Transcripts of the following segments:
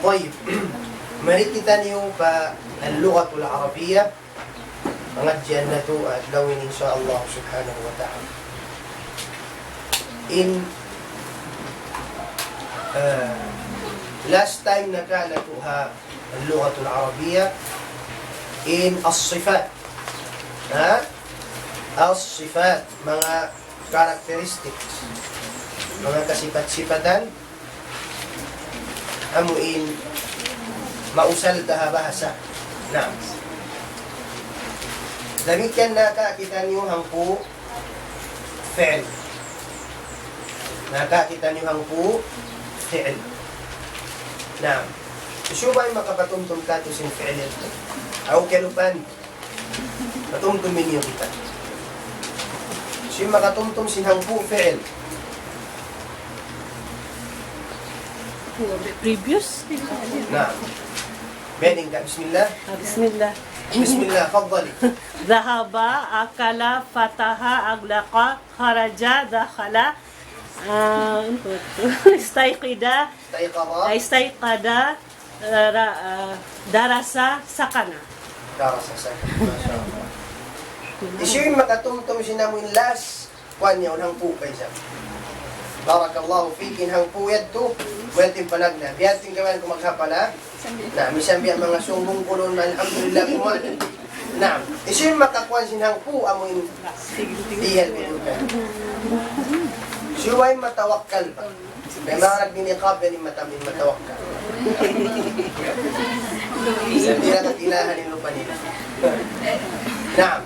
طيب mari kita niyo pa اللغة العربية mengajian nato at gawin insyaallah subhanahu wa ta'ala. In last time نكالتها اللغة العربية in الصفات. الصفات mga characteristics, mga kasifat-sifatan amuin mausal daha bahasa. Nah, demikian kita niyo hangpu fi'l. Kita niyo hangpu fi'l. Nah, syubay makapatumtum ka to sin fi'l ito. Aw kalupan. Patumtum ninyo kita. Siya makatumtum sin hangpu fi'l. Previous? نعم. بينك بسم الله. بسم الله. بسم الله تفضلي. ذهب أكل فتح أغلق خرج دخل استيقظ استيقظ درس سكن. درس سكن. ما شاء الله. Isyu makatumtum sinamuin las kanya unang po kaysa. Barakallahu fikin hang puyad to. Welting panagna. Biyating gawan ko maghapala. Na, misambi ang mga sumbong kulon na alhamdulillah kumana. Na, isyo makakuan sinang po amuin dihal pinuka. Siway matawakkal pa. May mga nagninikab yan yung matamin matawakkal. Hindi na katilahan yung lupa nila. Na,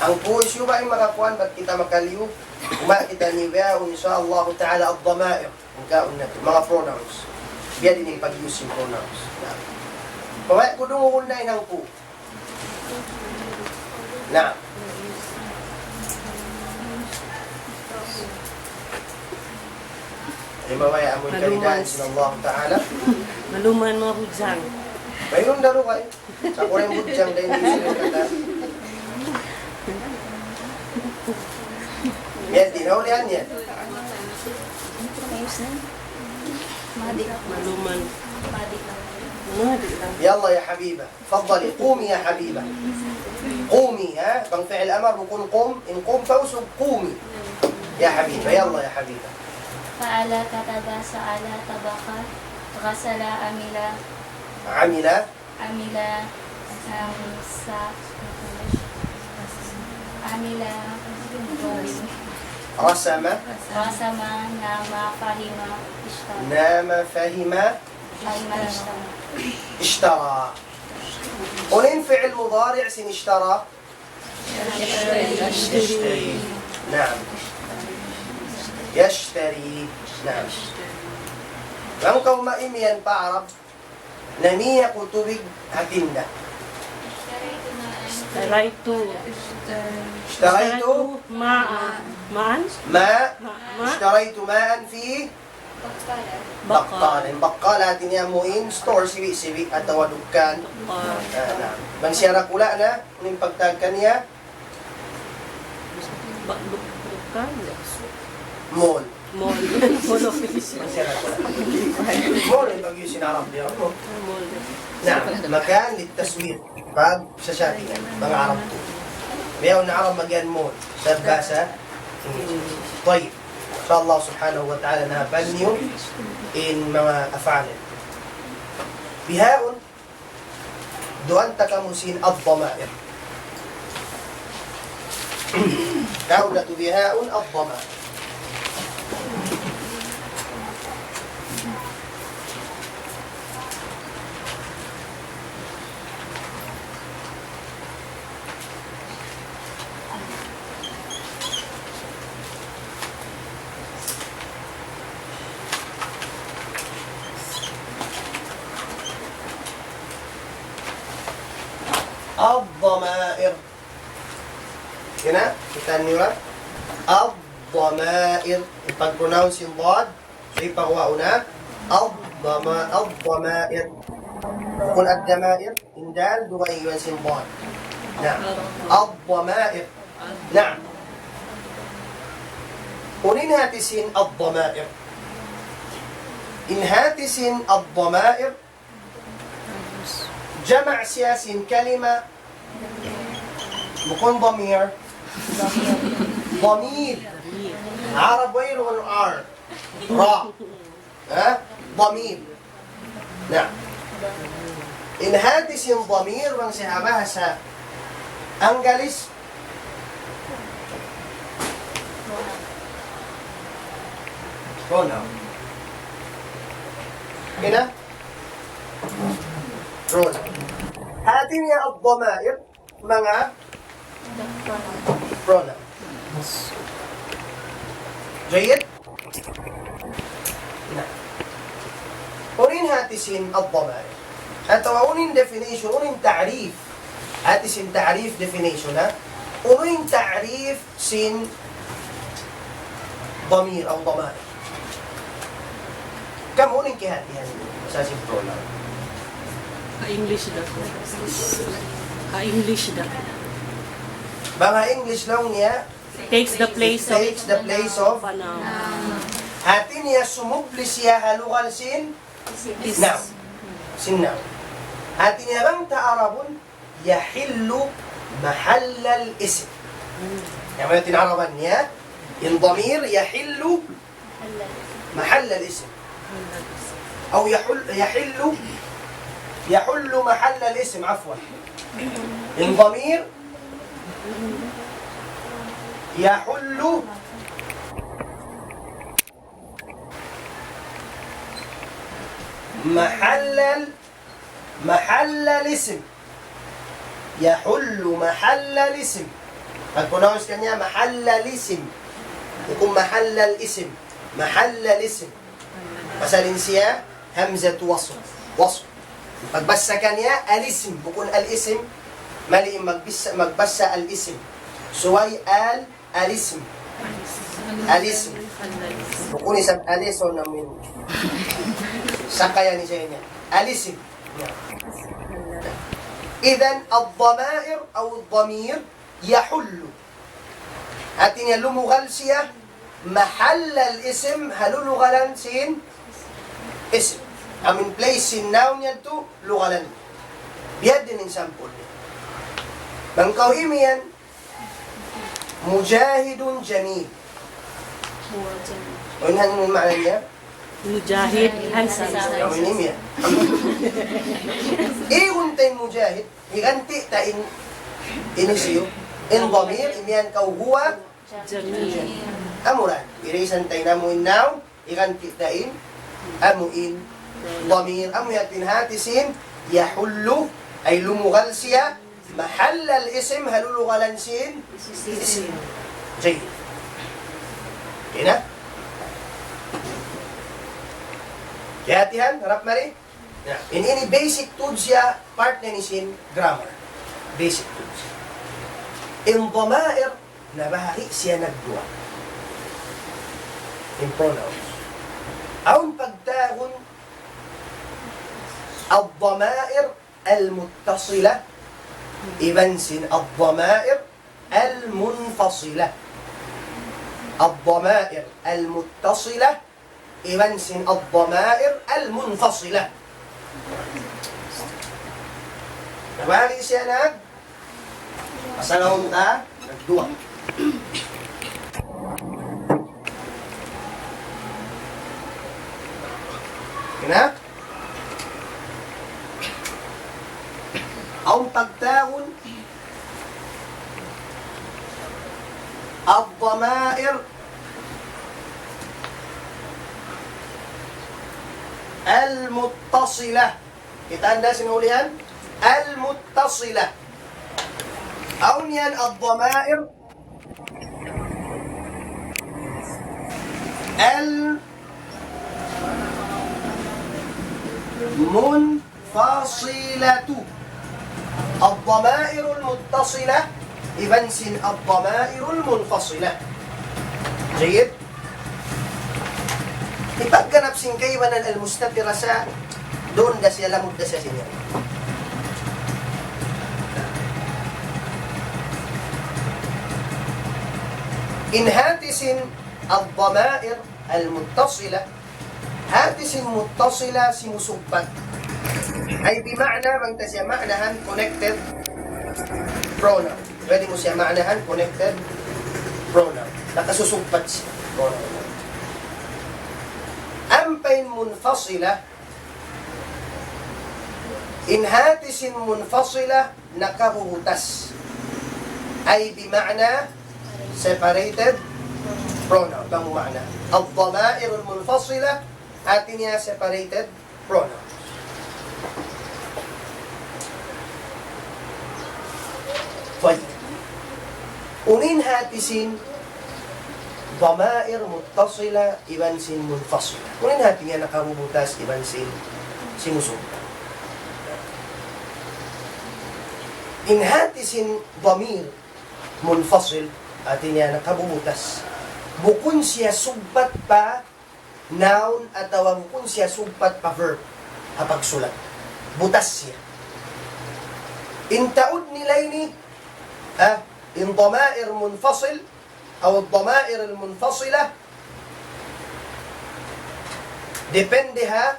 ang po isyo ba yung makakuan ba't kita makaliw? Kuma kita niya insyaAllah ta'ala al-dhamair. Mga pronouns. Biar ini pag-use yung pronouns. Pamaya ko doon na inang po. Na. Ay mamaya amoy kalidaan sinallahu ta'ala. Maluman mga hudyang. Mayroon daro kayo. Sa kurang hudyang dahil hindi sila kata. Yan, tinaulihan yan. Maluman. يلا يا حبيبة تفضلي قومي يا حبيبة قومي بان فعل أمر بكون قوم إن قوم فوسب قومي يا حبيبة يلا يا حبيبة فعل كتب سأل طبخ غسل عمل عمل عمل عمل رسم رسم نام فهم اشترى نام فهم فهم اشترى اشترى ونين فعل مضارع سن اشترى يشتري نعم يشتري نعم لانكو ما إميان بعرب نمية كتبك هكذا اشتريت ماء اشتريت ماء في بقال بقالات niya muin store sibi atau dukan bang siara kula na ning pagtagkan niya mall office mall yung pag yung sinarap niya na makan litaswir pag sa shopping mga Arab to mayaw na Arab magyan mall sa basa طيب إن شاء الله سبحانه وتعالى نهبنيو إن ما أفعل بهاء دوان تكمسين الضمائر دولة بهاء الضمائر الضمائر هنا kita nila الضمائر pag pronounce yung ضاد say pagwauna الضمائر kung الضمائر indal dua iwan sin ضاد نعم الضمائر نعم ونين هاتسين الضمائر inhatisin الضمائر جمع سياسي كلمة بكون ضمير ضمير عرب وين والآر راء ضمير نعم inhatisin ضمير bang sa bahasa Anggalis pronoun. هنا pronoun. هذه الضمائر mga pronoun. جيد؟ نعم. unin hatisin الضمائر. atau unin definition, unin تعريف. hatisin تعريف definition ha. unin تعريف sin ضمير أو ضمائر. كم unin kihatihan sa sin pronoun? English daw. English daw. Mga English lang niya Takes the place of of noun. hati niya sumubli siya halukan sin noun. Sin noun. hati niya bang ta'arabun yahillu mahallal isim. Yang mana tinaraban niya in ضمير يحل محل الاسم أو يحل محل الاسم عفوا إن ضمير يحل محل الاسم يحل محل الاسم قد pronounce kanya محل الاسم يكون محل الاسم محل الاسم مثلا siya همزة وصل magbasa kanya الاسم بكون الاسم مالي magbasa الاسم سواي الاسم الاسم بكون isang الاسم namin sakaya ni siya niya الاسم إذن الضمائر أو الضمير يحل أتني اللمغالسية محل الاسم هلو لغلان سين اسم أمين place sin noun يدو لغلان بيد من سامبول من قويميا مجاهد جميل وين هن المعنى يا Mujahid handsome. قويميا إيه ونتين مجاهد يغنتي تاين إنسيو إن ضمير إميان كو هو Jamil. amuran. Irisan tayo na mo in now, ikan kitain, amuin, ضمير, amuyatin hatisin, yahullu, ay lumugal siya, mahallal isim, halulugalan sin, isim. Jay. Okay na? Kihatihan, harap mari. In any basic tools ya, part na ni sin, grammar. Basic tools. In ضمائر, nabahari siya nagduwa. In pronouns. Aun pagtahon الضمائر المتصلة إبنسن الضمائر المنفصلة الضمائر المتصلة إبنسن الضمائر المنفصلة nabahari siya masalahon ta nagduwa. Kena? Ang pagtahon الضمائر المتصلة. Kita anda sinulihan المتصلة أو نيان الضمائر المنفصلة. الضمائر المتصلة إبنسن الضمائر المنفصلة. جيد؟ ipagganap sin kaywanan al-mustatira sa doon da siya lamod da siya sinya. إنهاتس الضمائر المتصلة هاتي سين متصلة سمسبت أي بمعنى من تسيا معناها connected pronoun. Pwede mo siya manahan connected pronoun. Nakasusugpat siya. Pronoun. Ampain munfasila, in hatisin munfasila, nakahuhutas. Ay bima'na separated pronoun. Bang ma'na? Al-dhama'ir al-munfasila, atin niya separated pronoun. طيب ونين هاتسين ضمائر متصلة إبن سين منفصلة ونين هاتين نقابوبوتاس إبن سين سيمسوب إن هاتسين ضمير منفصل أتين نقابوبوتاس bukun siya sugpat pa noun atawa bukun siya sugpat pa verb kapag sulat butas siya intaud nilay ni إن ضمائر منفصل أو الضمائر المنفصلة dependها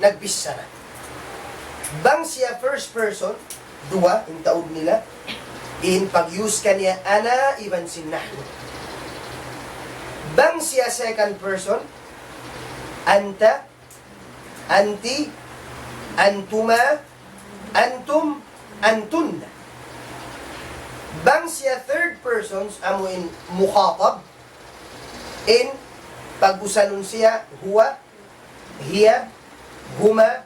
nagbisara. Bang siya first person, dua, in taod nila, in pag-use kanya, ana, iban sin nahnu. Bang siya second person, anta, anti, antuma, antum, antunna. Bang siya third persons amo in mukhatab in pag-usanon siya huwa, hiya, huma,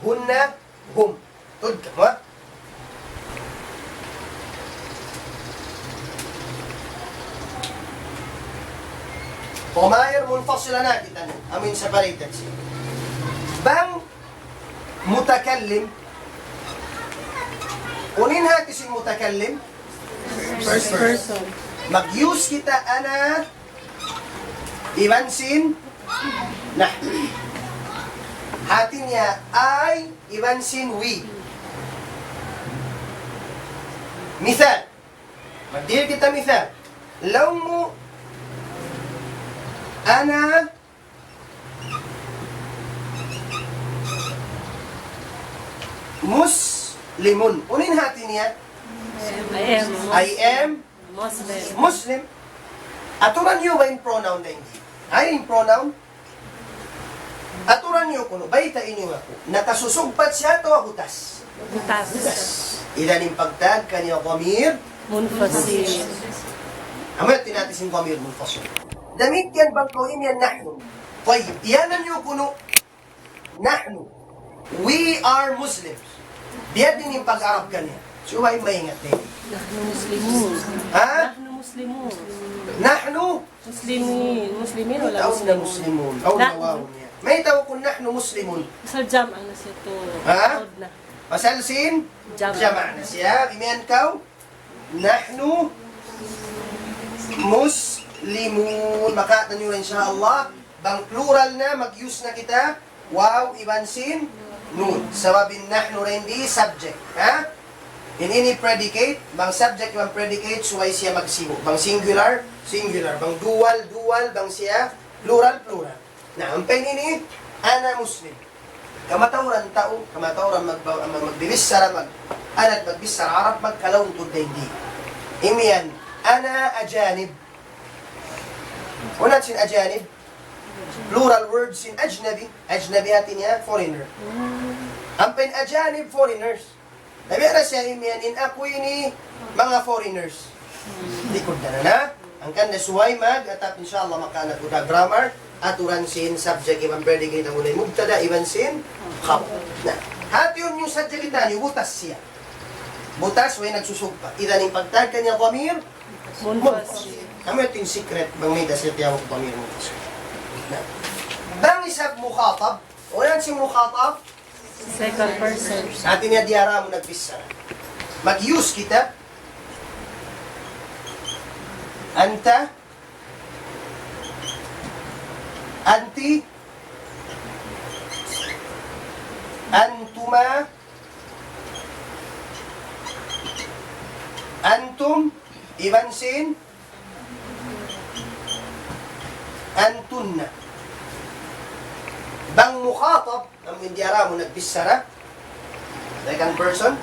hunna, hum. Tud ka mo. ضمائر منفصلة ناكتا amin separated siya. Bang mutakallim unin hati si mutakallim First person. mag-use kita ana ibansin nahnu. Hati niya I ibansin we. Misal. Magdil kita misal. Law mo ana muslimun. Unin hati niya I am Muslim. Muslim. Aturan niyo ba yung pronoun na hindi? Ay, yung pronoun? Aturan niyo kuno, bayta inyo ako. Nakasusugpat siya to abutas. Butas. Ilan yung pagtag kanya dhamir? Munfasil. Amayat tinatis yung dhamir munfasil. Damit yan bang ko yan nahnu. Tayyib, iyanan niyo kuno, nahnu. We are Muslims. Biya din yung pag-arab kanya. So, ay maingat din. Nahnu muslimun. Ha? Nahnu muslimun. Nahnu? Muslimin. Muslimin wala Tawag na muslimun. muslimun. Aw Nahnu. nawawon niya. May tawag kung nahnu muslimun. Sa jam ang nasa ito. Ha? Tawag na. Pasal sin? Jam. Jama' na siya. Imihan kaw? Nahnu muslimun. Makatan nyo rin insyaAllah. Bang plural na, mag-use na kita. Wow, iban sin, nun. Sababin nahnu rin di subject. Ha? In any predicate, bang subject, bang predicate, suway siya magsibo. Bang singular, singular. Bang dual, dual. Bang siya, plural, plural. Na, ang penini, ana muslim. Kamatawran tao, kamatawran magbibisara, anak magbisara, Arab magkalawang tudda hindi. Imiyan, ana ajanib. Unat sin ajanib. Plural words sin ajnabi. Ajnabi atin niya, foreigner. Ang pen ajanib, foreigners. Sabi na siya, imiyan, ako'y ni mga foreigners. Likod na. Ang kanda suway at inshallah makaanat ko na grammar, aturan sin, subject, ibang predicate, ang unay mubtada, ibang sin, khabar. Na, hati yun yung sadjalitan, yung butas siya. Butas, way nagsusugpa. Idan yung pagtag kanya dhamir, Munfasil. kami ito yung secret, bang may dasit yung dhamir mo. Na, bang isang mukhatab, o yan si mukhatab, Second person. atin niya diara mo nagbisa. Mag-use kita. Anta. Anti. Antuma. Antum. Ibansin. Antunna. mukhatab, ang hindi aramo nagbisara, second person,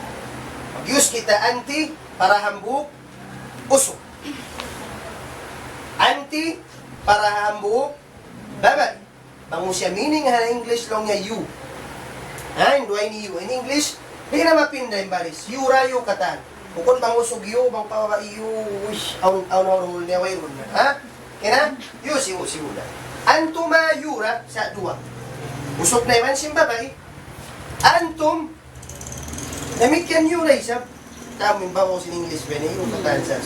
mag-use kita anti para hambuk, usok. Anti para hambuk, babay. Bango siya meaning ha English long nga you. Ha, induay ni you. In English, di na mapinda yung baris. You rayo katan. Bukod bang usog you, bang pawa you, wish, aw niya way ron na. Ha? Kina? You, si na. Antuma yura sa duwa. Usok na iman siyang babay. Antum, namikyan yura isap. Tamin ba ko sin English ba niya? Yung katan sa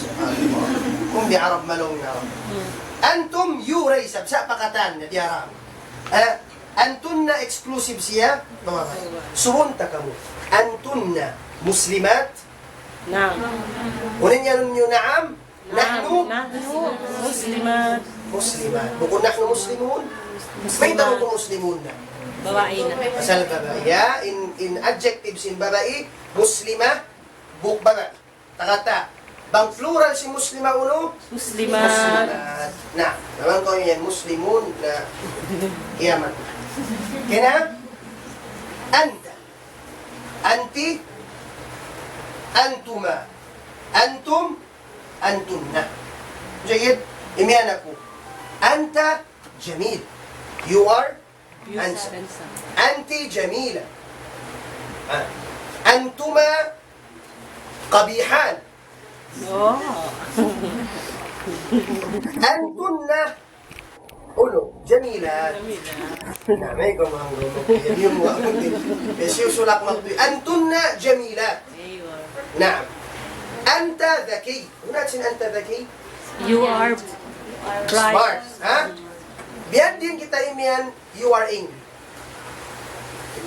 kung di Arab malong na Arab. Antum yura isap sa pakatan na di Arab. Antunna exclusive siya, mga kaya. Suhunta ka mo. Antunna muslimat. Naam. Unin niya nyo naam. Nahnu Muslimat. muslimat. Bukod nahnu muslimun. May tawag ko muslimun na. Babae na. Asal babae. Ya, in adjectives in babae, muslima, buk babae. Takata. Bang plural si muslima uno? Muslimat. Muslimat. Na, naman ko yan, muslimun na kiyaman. Kina? Anta. Anti. Antuma. Antum. Antunna. Jayid, imian ako. Anta jamil. You are handsome. Anti jamila. Antuma qabihan. Oh. Antunna ulo, jamila. May ko mga ulo. Yan yung mga ulo. Kasi sulak magtuloy. Antunna jamila. Naam. Anta dhaki. Unat sin anta dhaki? You are bright. Smart. Ha? Biyan din kita imian, you are angry.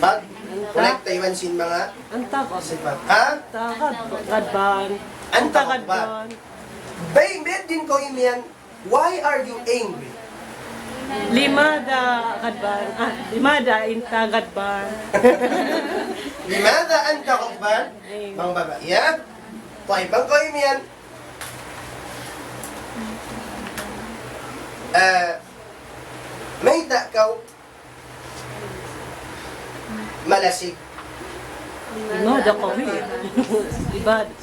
Pag connect tayo sin mga Antakad. sifat. Ha? Gadban. Antakadban. Biyan din ko imian, why are you angry? Limada gadban. Limada inta gadban. Limada anta qadban? Mga babae. Ya? Tayo, bang ko imian, may takaw malasig. Limada kami.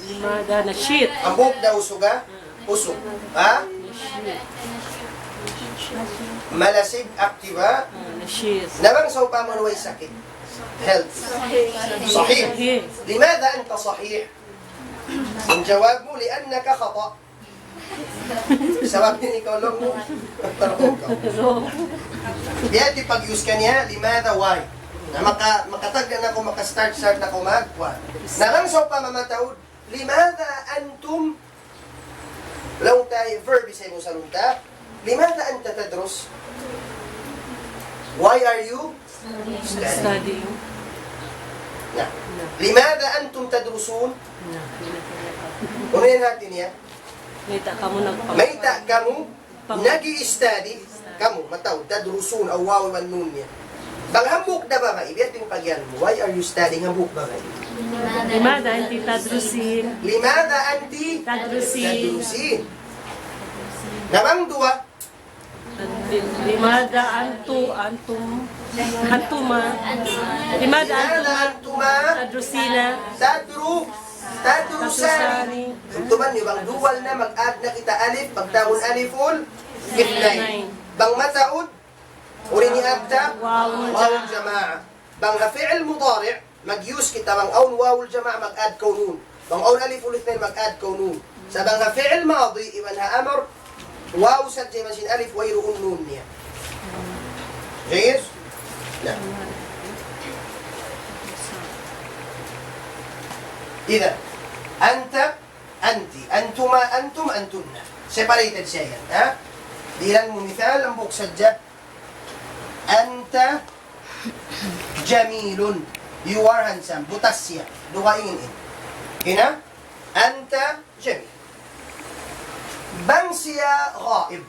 Limada na shit. Ang buhok daw usuga, usog. Ha? Malasig, aktiba. Na shit. Namang sa upaman way sakit. Health. Sahih. Limada anta sahih? Ang jawab mo, liannaka khata. Sabab din ikaw lang mo. Tarong ka. Diyan di pag-use ka niya, limada why? Na makatag na ako, makastart na ako magwa. Namang sa pamamataod, limada antum, lang tayo, verb isa mo sa lunta, limada anta tadros? Why are you Studying. Na. Limada antum tadrusun? Unahin natin niya. May ka mo nagpapalala. May kamu, nag-i-study, kamu, mataw, tadrusun, awaw, man nun niya. Bang hambuk na ba ba? Ibig yung pagyan mo. Why are you studying hambuk ba ba? Limada anti tadrusin. Limada anti Tadrusin. tadrusin. Namang dua, Limada antuma. Limada antuma. Tadrusina. tadrusani. Tuntuman niyo, bang duwal na, mag-add na kita alif, pagtawon aliful, ifnay. Bang mataod, uli ni abda, wawul jama'a. Bang fi'il mudari', mag-use kita, bang awn wawul jama'a, mag-add kaunun. Bang awn aliful ifnay, mag-add kaunun. Sa bang fi'il madi, iwan ha amr, واو سجل ماشين ألف وير النون نيا جيد؟ لا إذا أنت أنت أنتما أنتم أنتن separated شيئا ها ديران مثال أمبوك سجل أنت جميل you are handsome بوتاسيا دغاين هنا أنت جميل bang siya ghaib.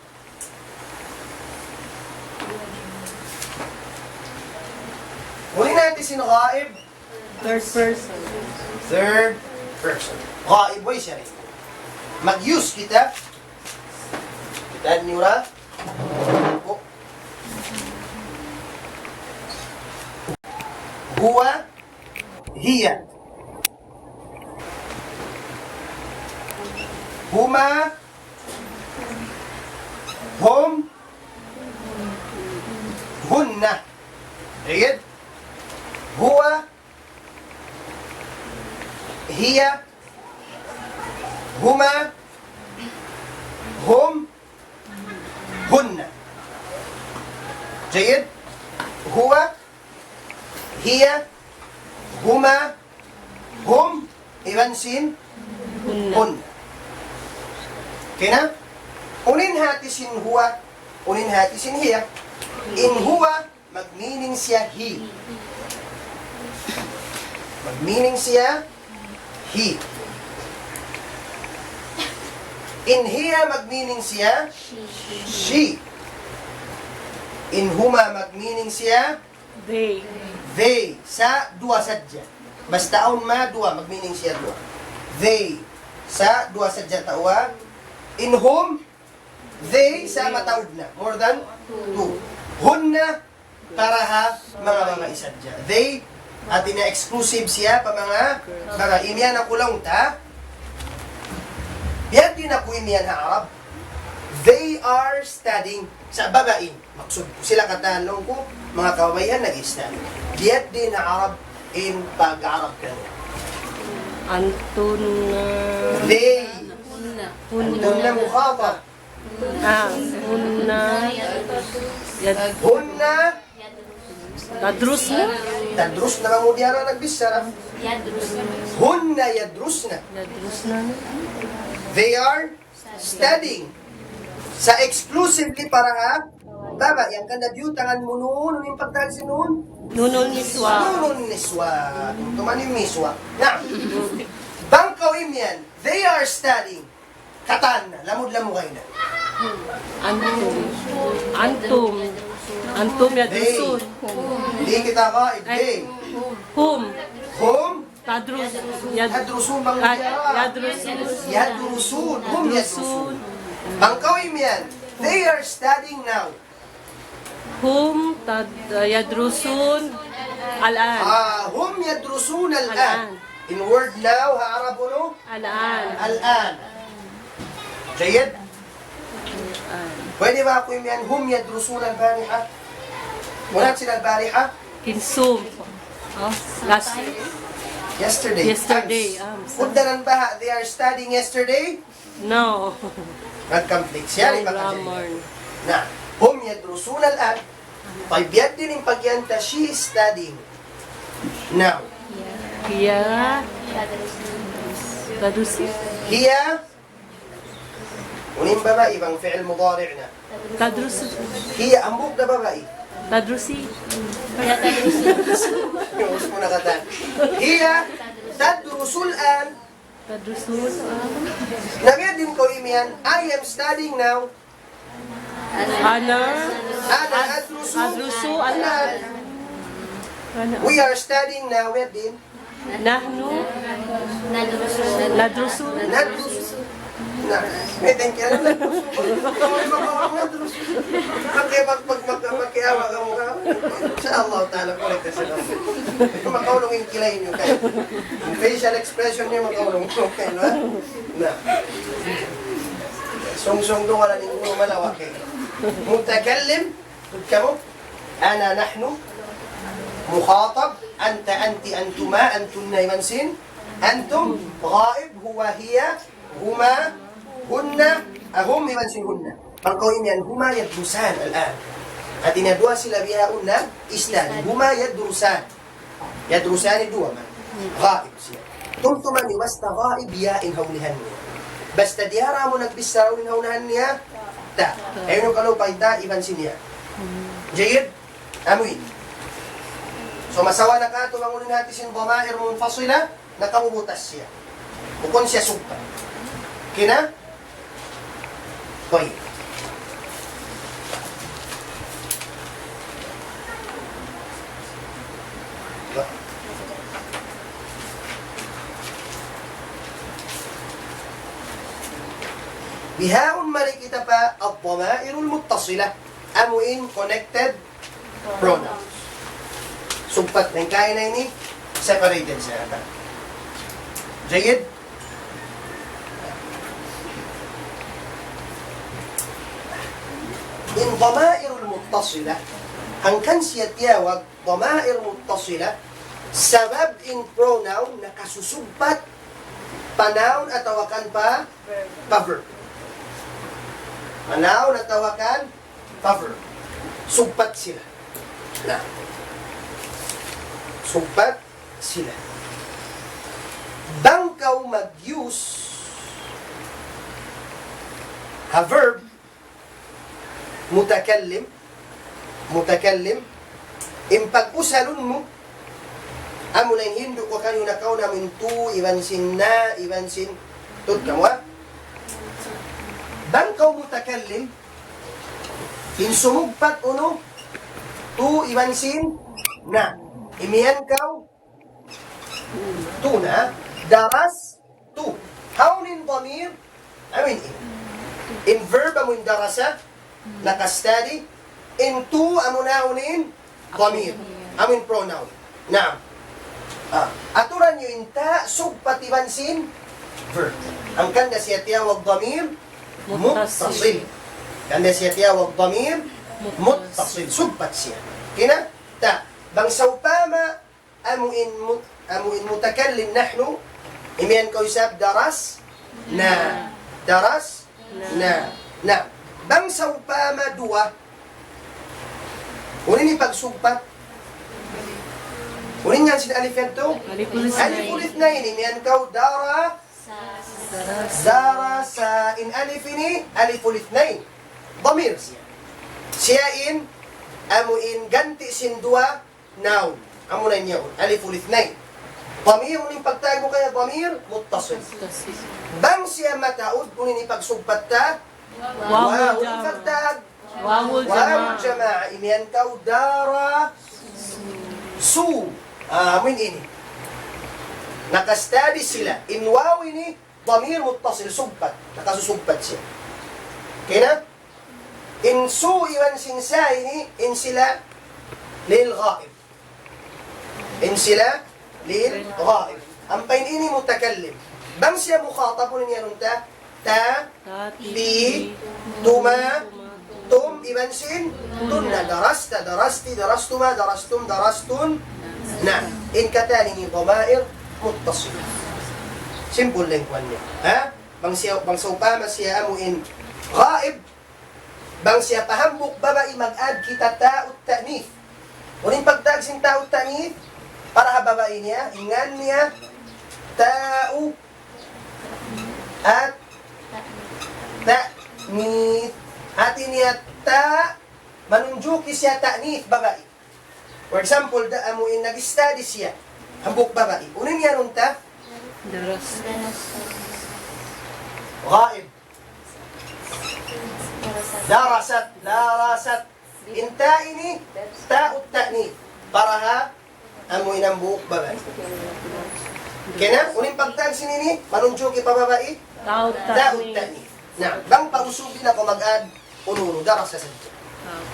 Muli natin sin ghaib. Third person. Third person. Ghaib boy siya rin. Mag-use kita. Kita niyo ra. huwa, hiya. Huma, hum, hunna. جيد. هو, هي, هما, هم, هن. جيد. هو, هي, هما, هم, ibang sin, hun. Kena? Unin hatisin huwa, unin hatisin hiya. In huwa, mag-meaning siya he. Mag-meaning siya he. In hiya, mag-meaning siya she. In huma, mag-meaning siya They. they. Sa dua sadya. Basta aun ma dua, mag-meaning siya dua. They. Sa dua sadya tawa. In whom, they sa matawid na. More than two. Hunna, para ha, mga isadya. They, at ina-exclusive siya pa mga imyan na kulang ta. Yan din ako imyan ha Arab. They are studying sa babain. Maksud sila katanong ko, mga kawayan nag-study. Yan din ha Arab in pag-Arab kanya. Antun. They. Hunna. Doon na mukhatab. Hunna. Hunna. Tadrus na. Tadrus na mamudyara nagbisara. Hunna yadrusna. Tadrus na. They are studying. Sa exclusively para ha, baba, yang kanda tangan mo noon, yung pagtagsi noon. Nunol niswa. Nunun niswa. Tuman yung miswa. Na, bangkawin yan, they are studying. Katan na, lamod-lamod kayo na. Antum. Antum. Antum yadrusun. Hindi kita ka, they. Hum. Hum, Tadrus. yadrusun bang mudyara. Yadrusun. Yadrusun. Hum yadrusun. Bangkawin yan, they are studying now. Hum yadrusun. Al-an. Hum yadrusun al-an. Al-an. In word now, ha-Arabo no? Al-an. Al-an. Jayed? Pwede ba ako yan? Hum yadrusun al-bariha? Mulat sila al-bariha? Kinsum. Oh, last Yesterday. Yesterday. Kundaran ba? They are studying yesterday? No. Nag-conflict siya. No Iba ka grammar. na, hum yadrusun al-an. Paibiyad din yung pagyanta, she is studying. Now, Hiya. Tadrusi. hiya, unin babae, ibang fi'il mudari' na. Tadrusi. Hiya, ambog na babae. Tadrusi. Yung mo nakatan. Hiya, tadrusul an. Tadrusun. Nagaya din ko imian, I am studying now. Ana. Ana adrusu. Adrusu. Ana. Ana. We are studying now. Where din? Nahnu. Nadrusun. Nadrusu. Na, may thank you. Magkiawa ka mo ka. Sa Allah ta'ala, correct na sila. Makaulong yung kilay niyo kayo. Yung facial expression niyo, makaulong kayo. Na. Song-song doon ka na ninyo malawak kayo. Mutakallim, kamu, ana, nahnu, mukhatab, anta, anti, antuma, antun na imansin, antum, ghaib, huwa, hiya, huma, hunna, ahum, imansin hunna. Pangkawin yan, huma yadrusan al-an. At inadua sila biyaun na islan. Huma yadrusan. Yadrusan dua man. Ghaib siya. Tuntuman ni basta ghaib yain hawlihan niya. Basta diyara mo nagbisarawin hawlihan niya, ta. Ayun yung kalupay ta, imansin niya. Jayid, amuin. So masawa na ka, tumangunin natin sin dhamair munfasila, nakamubutas siya. Bukon siya sugpa. Kina? Toy. Bihaun mali kita pa al-dhamair al-muttasila. Amuin connected pronouns. Sugpat na yung kaya na ini, separated siya. Jayid? In ضمائر المتصلة ang kan siya tiyawag ضمائر متصلة sabab in pronoun na kasusugpat panaon at tawakan pa verb. Panaon at tawakan pa verb. Sugpat sila. Na. Sugpat sila. Bangkaw mag-use ha verb mutakallim impag-usalun mo amo na hindu ko kanyo nakaw namin tu iwansin na iwansin tut kamwa bangkaw mutakallim insumugpat uno tu iwansin na imiyan kaw tu na daras tu haunin dhamir amin in verb amo in darasa nakastudy in tu amo na unin dhamir amin pronoun na aturan nyo inta sugpat iwansin verb ang kanda siya tiyawag dhamir muttasil kanda siya tiyawag dhamir muttasil sugpat siya kina ta bang saupama amuin mutakallim nahnu imian ko isab daras na bang saupama dua unin ni pagsugpat unin nga sin alif yan to alif ulit na ini imian ko dara sa in alif ini alif ulit na in dhamir siya in amuin ganti sin dua noun amo na niya alif ulit na dhamir unin pagtag mo kaya dhamir muttasil bang siya mataud unin ipagsugpat ta wow unin pagtag wawul jamaa imian kau dara su amin ini nakastudy sila in wow ini dhamir muttasil sugpat nakasusugpat siya kaya in su iwan sinsa ini in sila lil ghaib in sila lil ghaib ang pain ini mutakallim bang siya mukhatabun niya nunta ta bi tuma tum iwan sin tunna darasta darasti darastuma darastum darastun na in katani ni dhamair muttasil simple lang kwan niya ha bang saupama siya amo in ghaib bang siya pahambuk babae mag-add kita ta'ut ta'nif unin pagtag sin ta'ut ta'nif para ha babae niya ingan niya ta'u at ta'nif atin niya ta manunjuki siya ta'nif babae for example amuin nag-study siya hambuk babae unin niya nun ta ghaib darasat inta ini ta'ut ta'nif para ha amuin ang buhok babae kena unin pagtag sinini manunjuki pa babae ta'ut ta'nif na bang pausubi na ko mag-add ununo darasa sadya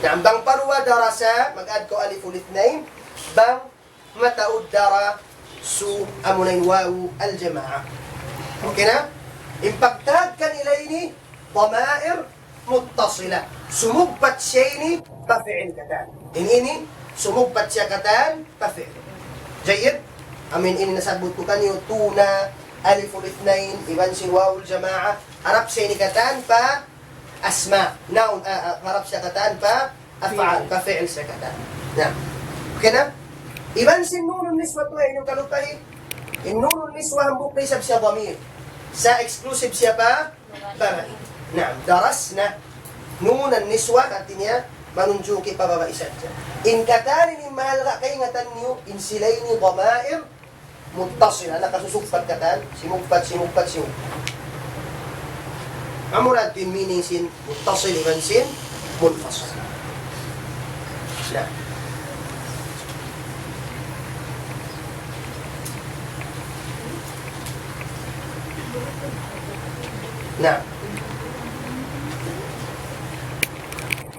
na bang parwa darasa mag-add ko alif ulit naim bang mataud dara su amunain wawu al-jamaa okay na impagtag kanila ini dhamair muttasila sumugpat siya ini pafi'il katan ini sumugpat siya katan pafi'il jayid amin ini nasabot ko kanyo tuna alif ulit nain iban sin wawu al-jamaa harap siya ini katan pa asma noun harap siya katan pa af'al pafi'il siya katan na okay na iban sin nunun niswa to inyong kalutahin in nunun niswa hambuk na isab siya dhamir sa exclusive siya pa babae na daras na nunan niswa artinya manunjuki pa babae siya in katan ini mahal ka kay ngatan niyo in silay ni dhamair muttasila nakasusugpat katan simugpat amurad din meaning sin muttasil iban sin munfasil na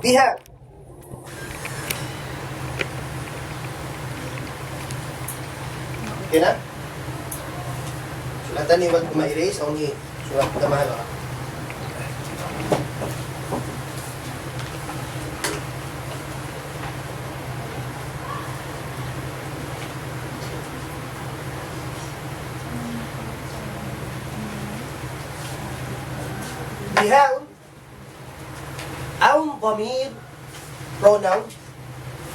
بها Okay na? Sulatan ni wag ma-erase o ni sulat ka mahal ka. Bihaon ang ضمير pronoun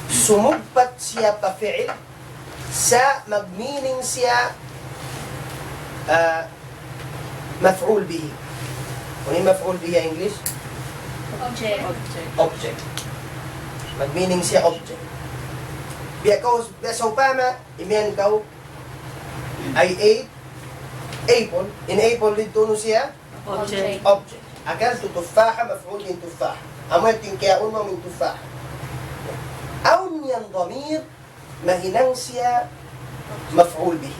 sumugpat siya pa fi'il sa mag-meaning siya maf'ul bihi. Ano yung maf'ul bihi in English? Object. Object. Mag-meaning siya object. Biya sa upama, imian kau ay ate apple. In apple dito no siya Object. object. أكلت تفاحة مفعول من تفاحة. عملت كأون من تفاحة. أو من ضمير ما هننسيا مفعول به.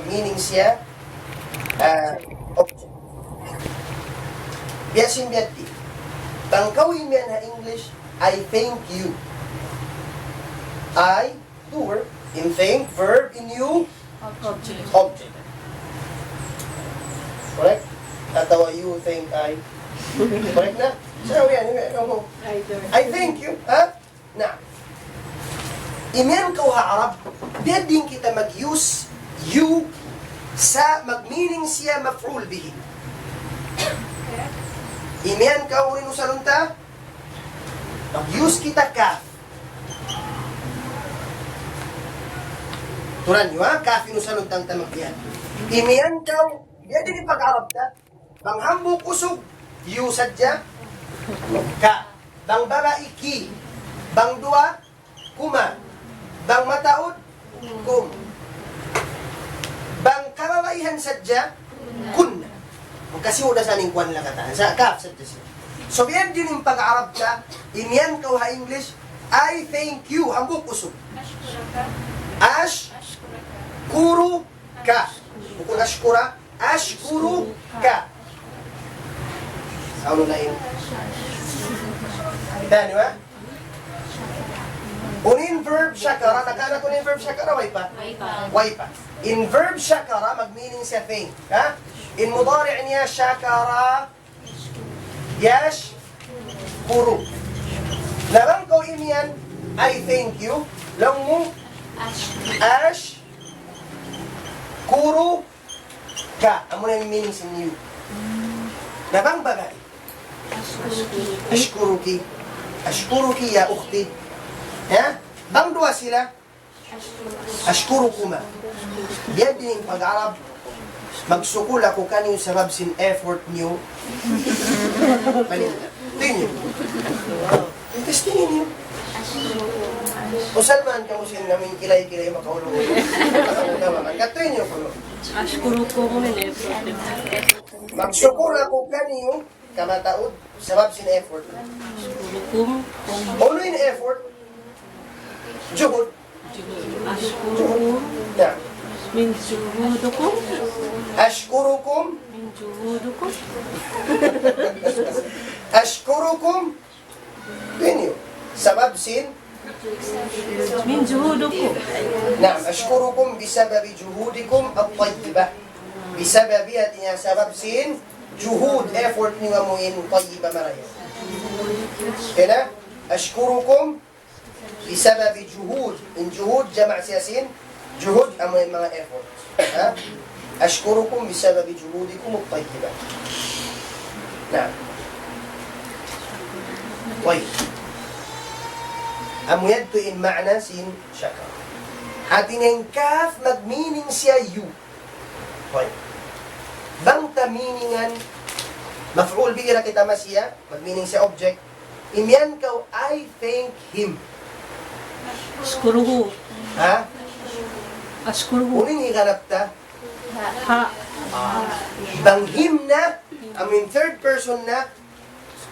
meaning siya object. Biasin biati. Bangkawin yan na English, I thank you. I, doer, in thank, verb, in you, Object. object. Correct? Atawa you think I. Correct na? So yan, I thank you. Ha? Na. Imen ko ha Arab, din kita mag-use you sa mag-meaning siya maf'ul bihi. Imen ka urin usalunta, mag-use kita ka. Turan nyo ha, kafin usaluntang tamagyan. Imen ka, dia din pag-Arab ta. Bang hambuk usog, you sadya, ka. Bang babae ki. Bang dua, kuma. Bang mataod, kum. Bang kababaihan sadya, kunna. Kasi udah sa ning kwan lang kata. Sa kaf sadya siya. So yan din yung pag-Arab ka, inyan ka ha English, I thank you, hambuk usog. Ash, kuru ka. Bukod ashkura, ashkuru ka. Ano na yun? Kita nyo ha? Unin verb shakara, nakana ko yung verb shakara, way pa? Way pa. In verb shakara, mag-meaning siya thank. Ha? In mudari' niya, shakara, yash, kuru. Narang ko imian, I thank you, lang mo, ash, kuru, ka. Amo na yung meaning sa new. Nabang bagay? Ashkuruki. Ashkuruki ya ukhti. Ha? Bang dua sila? Ashkurukuma. Diyan din yung pag-Arab. Magsukul ako kanyo sa rabsin effort nyo. Paninda. Tingin nyo. Testingin nyo. O salman ka mo siya namin kilay-kilay makaulong. Katoy nyo ko. Ashkurukum min Magsukul ako kanyo kamataod sa rabsin effort. Ashkurukum Ano yung effort? Juhud. Ashkurukum Na. min juhudukum Ashkurukum. min juhudukum Ashkurukum. Tingin nyo. Sabab sin. min juhudukum نعم أشكركم بسبب جهودكم الطيبة بسبب يا سبب سين جهود effort نوامين طيبة مريم هنا أشكركم بسبب جهود إن جهود جمع سياسين جهود أمين مع effort ها؟ أشكركم بسبب جهودكم الطيبة نعم طيب Ang yadto in ma'na sin shakar. Atin yung kaf, mag-meaning siya you. Okay. Bang ta-meaningan, maf'ul bihira kita masya, mag-meaning siya object, imyan kaw, I thank him. Ashkuruhu Ha? Ashkuruhu Uling ikarap ta, ha bang him na, I mean third person na,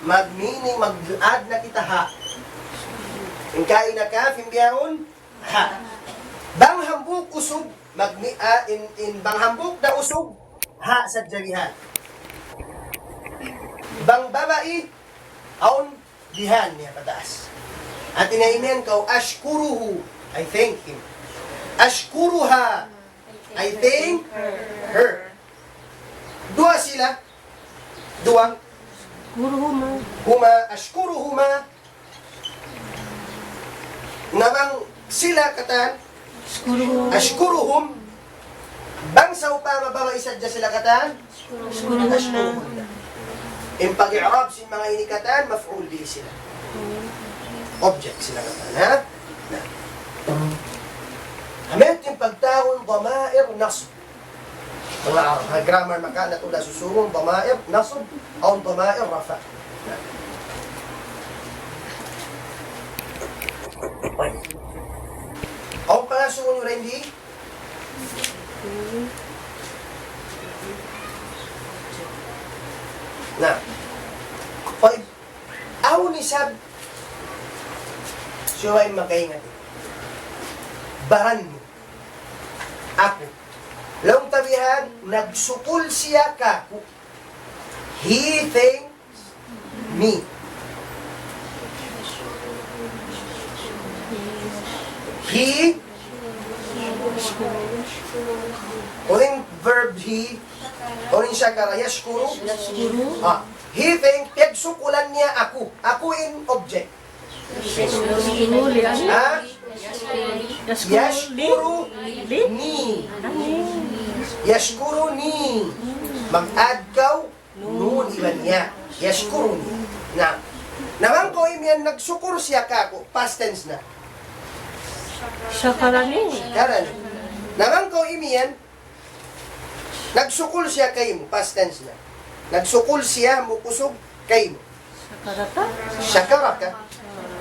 mag-meaning, mag-add na kita ha. In kain na kaf, imbiyahon, ha. Bang hambuk usog, in bang hambuk na usog, ha sa jarihan. Bang babae, aon dihan niya pataas. At inaimen kaw, ashkuruhu, I thank him. Ashkuruha. I thank her. Dua sila. Dua. Ashkuruhuma. Huma, ashkuruhuma. Namang sila katan, Ashkuruhuma. ashkuruhum. Bangsa upama ba isadya sila katan? Ashkuruhuna. In pag-i'rab sin mga inikatan, maf'ul bihi sila. Object sila katan, ha? Na. Hamit yung pagtawon, damair, nasb. Mga Arab, ha, grammar maka natula susurong, damair, nasb, o damair, rafa. Na. Ang pangasungon nyo rin di? Na. Pag aw ni sab siya ay makaingat. Baran mo. Ako. Long tabihan, nagsukul siya ka. He thinks me. He, uling verb he, uling siya kara, yashkuru. Ashkuru. Ah, he think, pagsukulan niya ako. Ako in object. Ashkuru li. Ha? Ashkuru Yashkuru li. ni. Ani. Yashkuru ni. Mag-add kaw, noon iba niya. Yashkuru ni. Na. Naman ko yan, nagsukur siya ka ako. Past tense na. Shakarani. Karan. Naman ko imiyan, nagsukul siya kay mo. Past tense na. Nagsukul siya, mukusog kay mo. Shakarata. Syakara ka.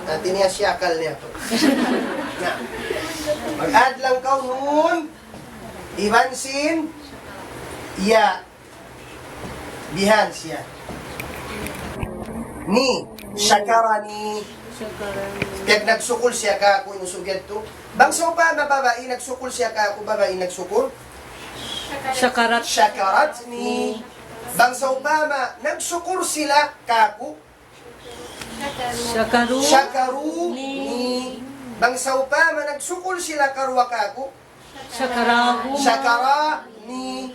Nanti niya syakal niya to. Na. Mag-add lang kaw noon. Ibansin. Ya. Bihan siya. Ni. Syakara ni. Shakarani. Kaya nagsukul siya ka ako inusugyan to. Bangso pa na babae, nagsukul siya ka ako babae, nagsukul. Shakarat. Syakarat ni. Bangso pa ma, nagsukul sila ka ako. Shakaru. Syakaru ni. Bangsaw pa man nagsukol sila karwa kako. Shakarahu. Syakara ni.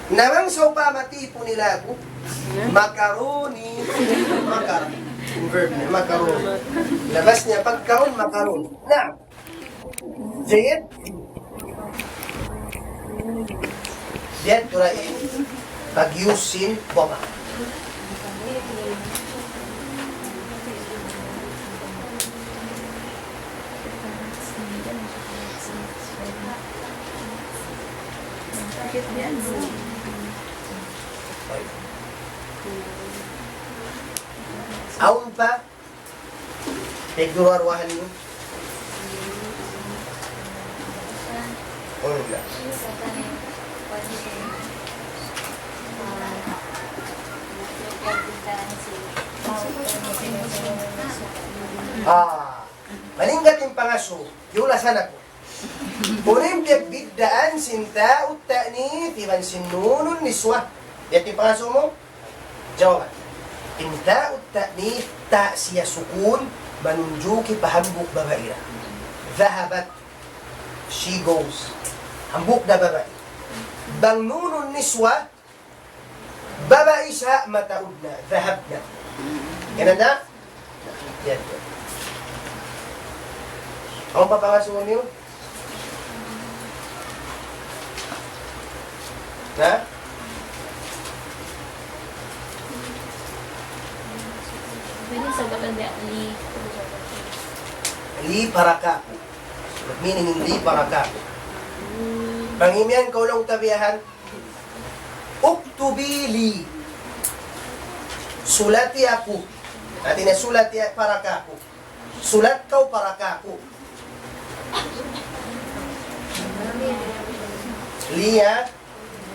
Namangsaw pa matipo nila ako. Makaroni. Makaroni. Verb niya, makaroni. Labas niya pagkaon, makaroni. Na. Jayet. Jayet turain. Pag-yusin, boma. Aun pa, pagdurarwahan mo. O wala. Malinggat yung pangaso, yulasan ako. Punim bigbigdaan sinta ut ta'nif iban sinunun niswa. Yan yung pangaso mo? Jawaban. Inta ut ta'nif ta siya sukun manunjuki pahambuk babaira. Zahabat. She goes. Hambuk na babae. Bang nunun niswa babae siya mataud na. Zahab na. Yan na? Yan. Ang papangaso mo niyo? Ha? Pwede sagutan niya, Li para ka. Meaning li para ka. Pangimian ko lang tabihan. Uktubi li. Sulati ako. Natin na sulati para ka ako. Sulat kau para ka ako. Liya.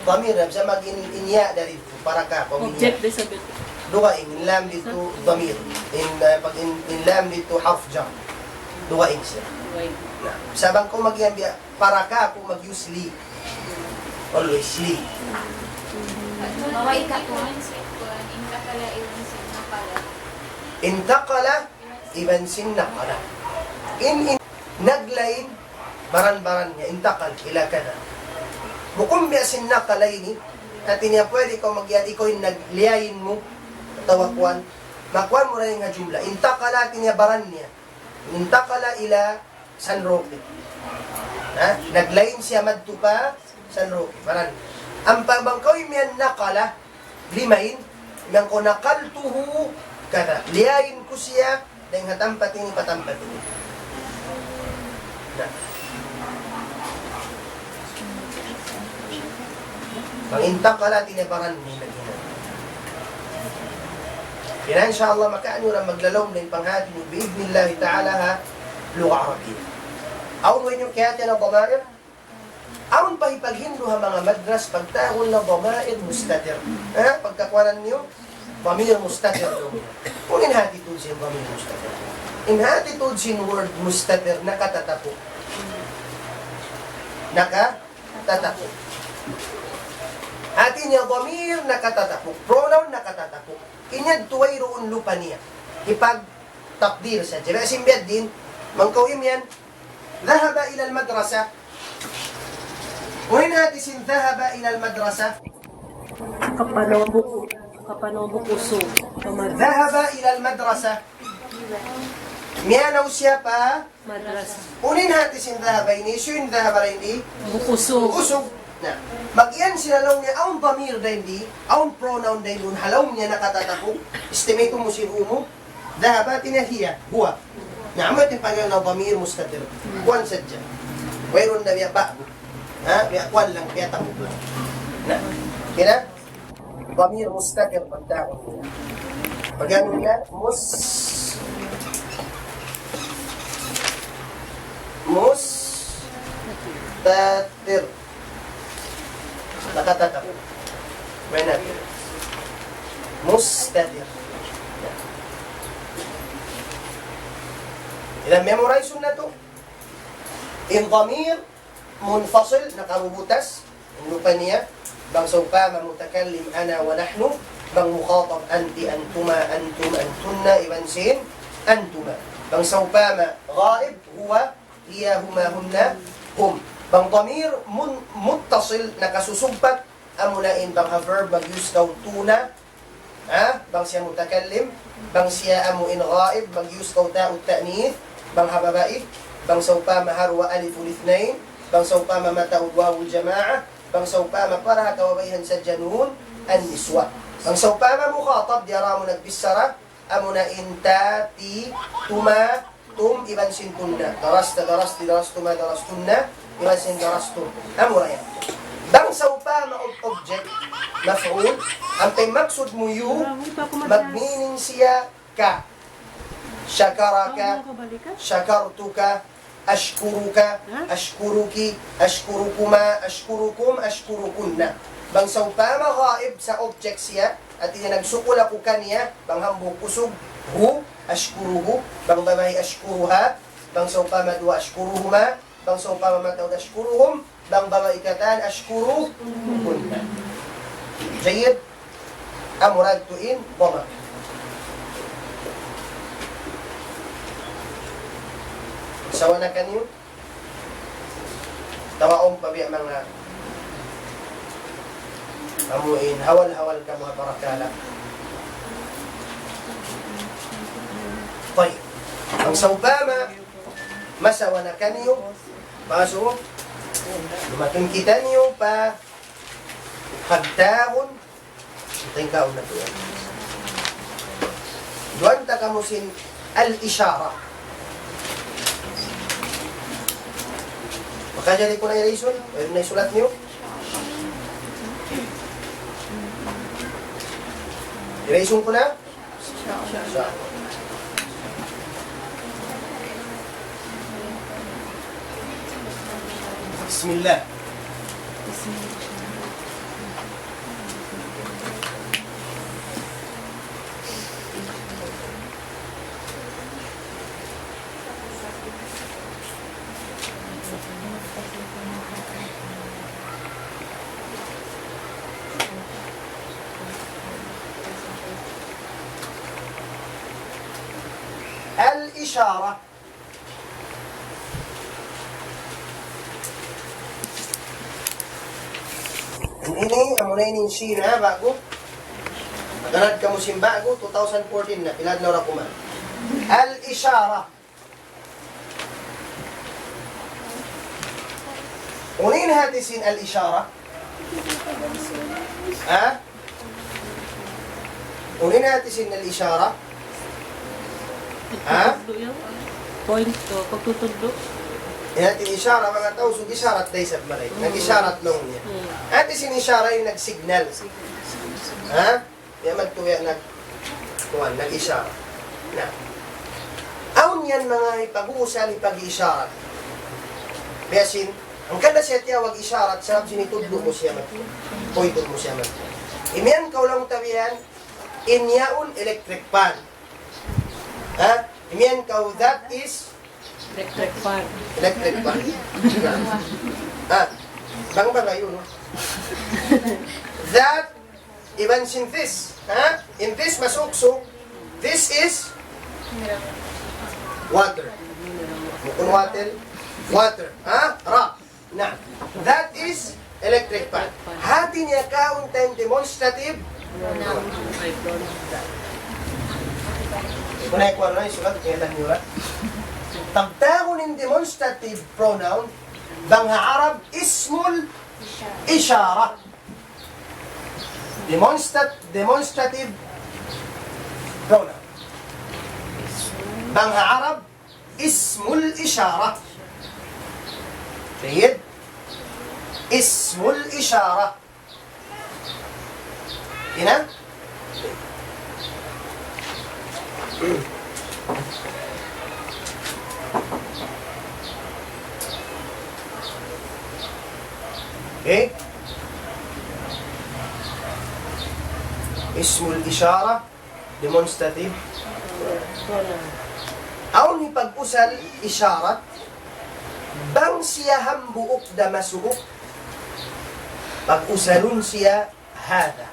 Pamir, sa mag-inya dari itu para ka. Object din sa bit. Dua in lam dito damir. Pag in lam dito half jar. Dua in siya. Na. Sabang ko mag-iambiya, para ka ako mag-use li. Always li. Mawai ka to. Intakala, iban sin nakala. In naglain, baran-baran niya, intakal, ila kada. Bukum biya sinnakalay ni, at niya pwede ikaw magyad, ikaw yung nagliyayin mo, tawakwan, makuan mo rin nga jumla. Intakala niya baran niya. Intakala ila San Roque. Ha? Naglayin siya madto pa San Roque. Baran. Ang pagbangkaw yung nakala, limain, yang ko nakaltuhu kada. Liyayin ko siya, dahil hatampating ipatampating. Na. Pangintakala tinabaran ni Naginan. Kaya insyaAllah makaano na maglalom na yung panghati ni bi'idnillahi ta'ala ha, luka Arabiya. Aun mo inyong kaya na damair? Aun pa ipaghindo ha mga madras pagtahon na damair mustatir. Ha? Pagkakwanan niyo, damair mustatir doon. Kung inhatitude siya damair mustatir. Inhatitude siya word mustatir, nakatatapo. Nakatatapo. Atin niya dhamir nakatatapok, pronoun nakatatapok. Inyad tuway roon lupa niya. Ipag takdir sa Diba simbiad din, mangkawim yan, dhahaba ilal madrasa. Unin hatisin dhahaba ilal madrasa. Kapanobo uso. Dhahaba ilal madrasa. Miyanaw siya pa. Madras. Unin hatisin dhahaba ini, siyun dhahaba hindi. Bukuso. Usog na. Mag-iyan sinalaw niya, aun damir da hindi, aun pronoun da hindi, halaw niya nakatatakok, estimate mo si Rumo, dhahaba tinahiya, huwa. Naamat yung pangalan na damir mustatir. Kuwan sadya. Mayroon na biya bago. Ha? Biya kuwan lang, biya takok lang. Na. Kina? Damir mustatir pagdakot niya. Pagano niya? Mustatir. Nakatatak. May natin. Mustatir. Ilang memorize na to. In dhamir, munfasil, nakarubutas. Ang lupa niya. Bang sawpama mutakallim ana wa nahnu. Bang mukhatab anti, antuma, antum, antunna, ibansin, antuma. Bang sawpama ghaib, huwa, hiya, huma, hunna, hum. Bang damir muttasil nakasusugpat amunain bang verb bang use daw tuna bang siya mutakallim bang siya amuin ghaib bang use daw ta'u ta'nith bang hababai bang sawpa maharwa alif ulithnain bang sawpa mamata'u wawu jama'a bang sawpa mapara kawabayhan sa janun an niswa bang sawpa mamukhatab diaramu nagbisara amunain tati tuma tum iban sintunna darasta darasti darastuma darastunna iwasin darastum. Amura yan. Bang saupa object, maf'ul, ang maksud mo yu, magmeaning siya ka. Syakaraka, syakartuka, ashkuruka, ashkuruki, ashkurukuma, ashkurukum, ashkurukunna. Bang saupa maghaib sa object siya, at niya nagsukul ako kaniya, bang hambog kusog, hu, ashkuruhu, bang babae ashkuruha, bang saupa madwa ashkuruhuma, bang sawpa mamatawad ashkuruhum, bang babaikatan ashkuruhunna. Jayid, amurad tuin, dhamma. Sawa na kanyo? Tawaong pabiya mga amuin, hawal-hawal ka mga barakala. Tayo. Ang sawpama, masawa na kanyo, pasok, lumaking kita niyo pa hagtahon, ito yung kaon na ito yan. Duwan takamusin al-ishara. Makajali ko na i-reason, pwede na isulat niyo. I-reason ko na? Siya. Bismillah. Al-ishara. Ini, amo na ining China, bago. Naganad ka mo bago, 2014 na, pilad na ora kuman. Al-Ishara. Unin hatisin al-Ishara. Ha? Unin hatisin al-Ishara. Ha? Point to, pagtutudlo. Yan, isyara mga tao, so isyarat tayo sa balay. Nag-isyarat lang niya. At isinisyara yung nag-signal. Ha? Yan magtuya, nag-isyara. Na. Aun yan mga ipag-uusan, ipag-isyarat. Besin, ang kada siya tiyawag isyarat, sarap sinitudlo mo siya magtuya. Poidol mo siya magtuya. Imiyan ka ulang tabihan, inyaun electric pan. Ha? Imiyan ka, that is Electric fan. electric pan. Bang ba kayo, no? That, ibansin this. Ha? In this masukso, this is water. Mukun water? Water. Ha? Rock. Na. That is electric pan. Hati niya kaun time demonstrative. Kunay ko ano yung sulat, kailan nyo ra? Tagtagon in demonstrative pronoun, bangha Arab, ismul ishara. Demonstrative pronoun. Bangha Arab, ismul ishara. جيد؟ اسم الإشارة. هنا ايه اسم الإشارة demonstrative أو pag-usal isyarat bang siya hambuok da masuok pag-usalun siya hada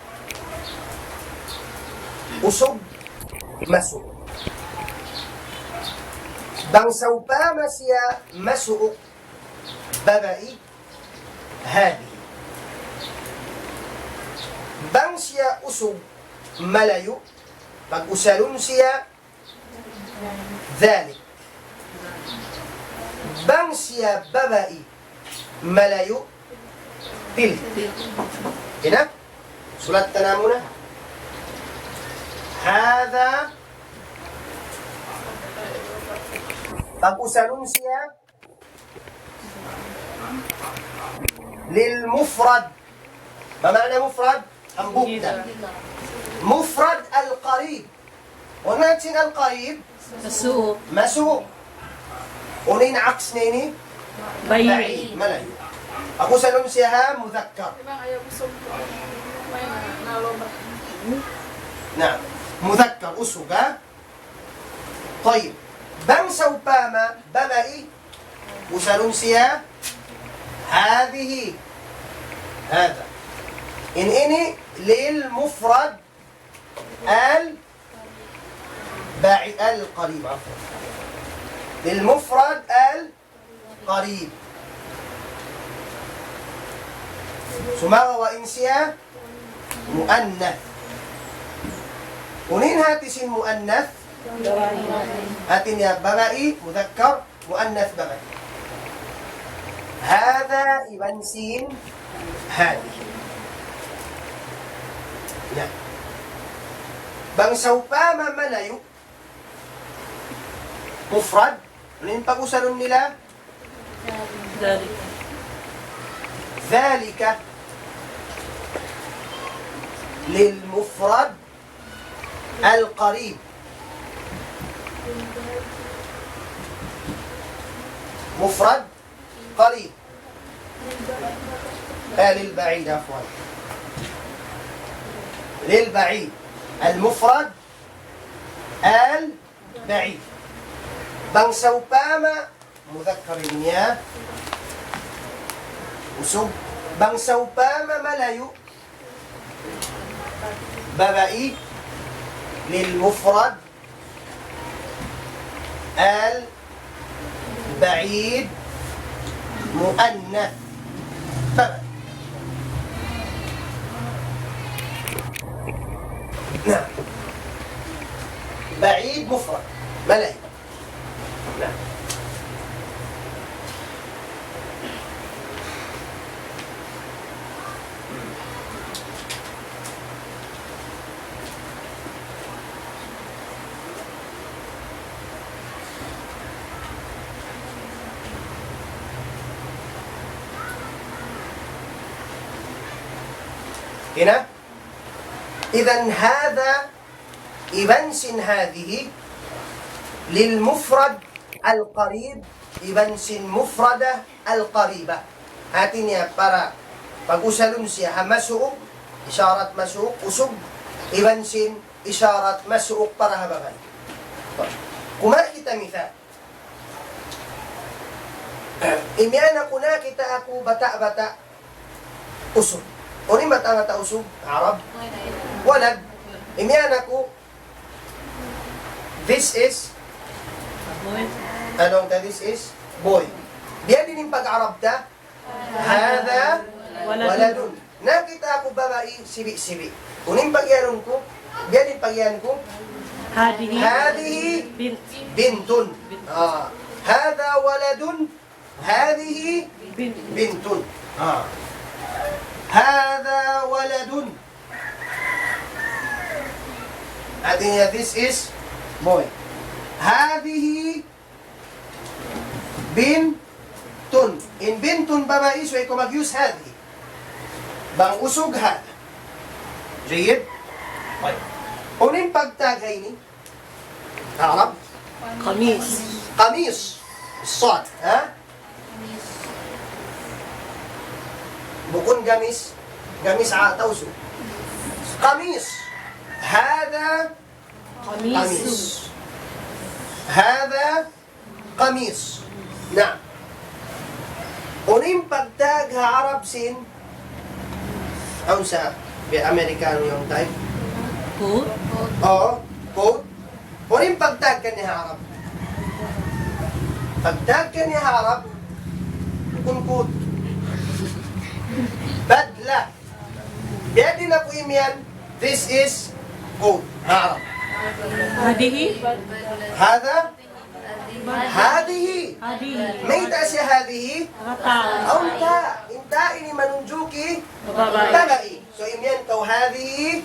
usog masuok bang saupama siya masuok babai hadi bang siya usog malayo pag-usalun siya ذلك bang siya babai malayo til kina sulat ka na muna hada pag-usalun siya lil mufrad ma ma'na mufrad ang bukda mufrad al-qarib ونأتي القريب Masuok. مسوق ونين عكس نيني بعيد ملاي أبو سلم سيها مذكر نعم مذكر أسوقا طيب بم سوباما بمائي وسلم سيها هذه هذا إني للمفرد باعي القريب عفوا للمفرد القريب سماغ وإنسيا مؤنث ونين هاتسين مؤنث هاتين يا بغائي مذكر مؤنث بغائي هذا إبنسين هذه نعم bang saupama malayo mufrad ano yung pag-usalon nila ذلك للمفرد القريب مفرد قريب للبعيد عفوا للبعيد المفرد البعيد bang saupama مذكر niya usog bang saupama malayo babai للمفرد البعيد مؤنث نعم. بعيد مفرد ملاي. نعم. هنا إذن هذا إبنس هذه للمفرد القريب إبنس مفردة القريبة. Artinya para pag-usalun siya masuok, isyarat masuok, usog, ibansin, isyarat masuok para habangan. Kumari kita misal. Imyana kuna kita ako bata-bata usog. Uni bata-bata usog, Arab. Walad. Imyana ko, this is, anong this is? Boy. Diyan din yung pag-Arab ta, hada waladun. Nakita ko babae, sibi-sibi. Uning pagyanon ko, diyan din pagyanon ko, hadihi bintun. Hada waladun, hadihi bintun. Hada waladun. Artinya this is boy. Hadihi bintun. In bintun babae, so ikaw mag-use hadihi. Bang usog hada. Jayid? Unin pagtagay ni Arab? Kamis. Kamis. Sad. Ha? Bukun gamis. Gamis atawso. Kamis. هذا قميص. هذا قميص. نعم. Uning pagtag Arab sin aun sa Amerikano yung type. Coat. Oo, coat. Uning pagtag ka ni Arab. Pagtag ka ni Arab kun coat. Badla. Biyadi na po imiyan. This is coat. Arab. Hadihi. هذا هذه Hadihi. ميتا سي هذه Katao. أو انتا انتا إني مننجوكي Babae. تبعي سو إميان كو هذه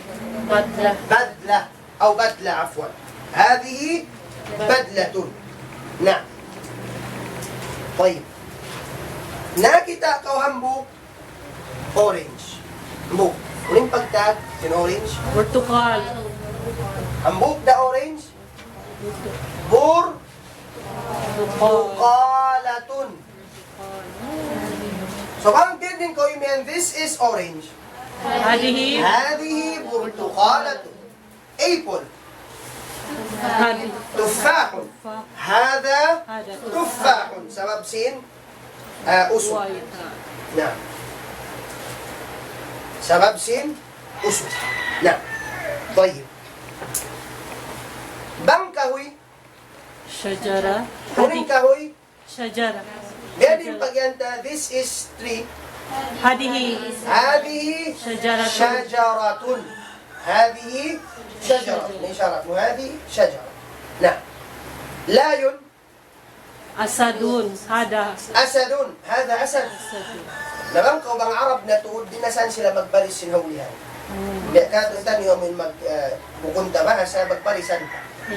Badla. بدلة أو بدلة عفوا هذه بدلة. نعم. طيب ناكتا كو همبو أورنج همبو ولين pagtag sin orange Portugal. hambuk da orange burtukalatun. So parang din ko imian this is orange. Hadihi. هذه برتقالة. apple. Hadi. تفاح. هذا Hada. تفاح. سبب سين أسود. White. نعم. سبب سين أسود. نعم. طيب. بنكهوي. Shajara. Huling kahoy. Shajara. Galing pagyanta, this is tree. Hadihi. هذه شجرة. شجرة. هذه شجرة. إشارة هذه شجرة. نعم. لايون. Asadun. Hada. أسد. هذا أسد. Asadun. Nabang ko bang Arab na tuod din na saan sila magbalis sinhawlihan. Katutan yung bukunta ba sa magbalisan.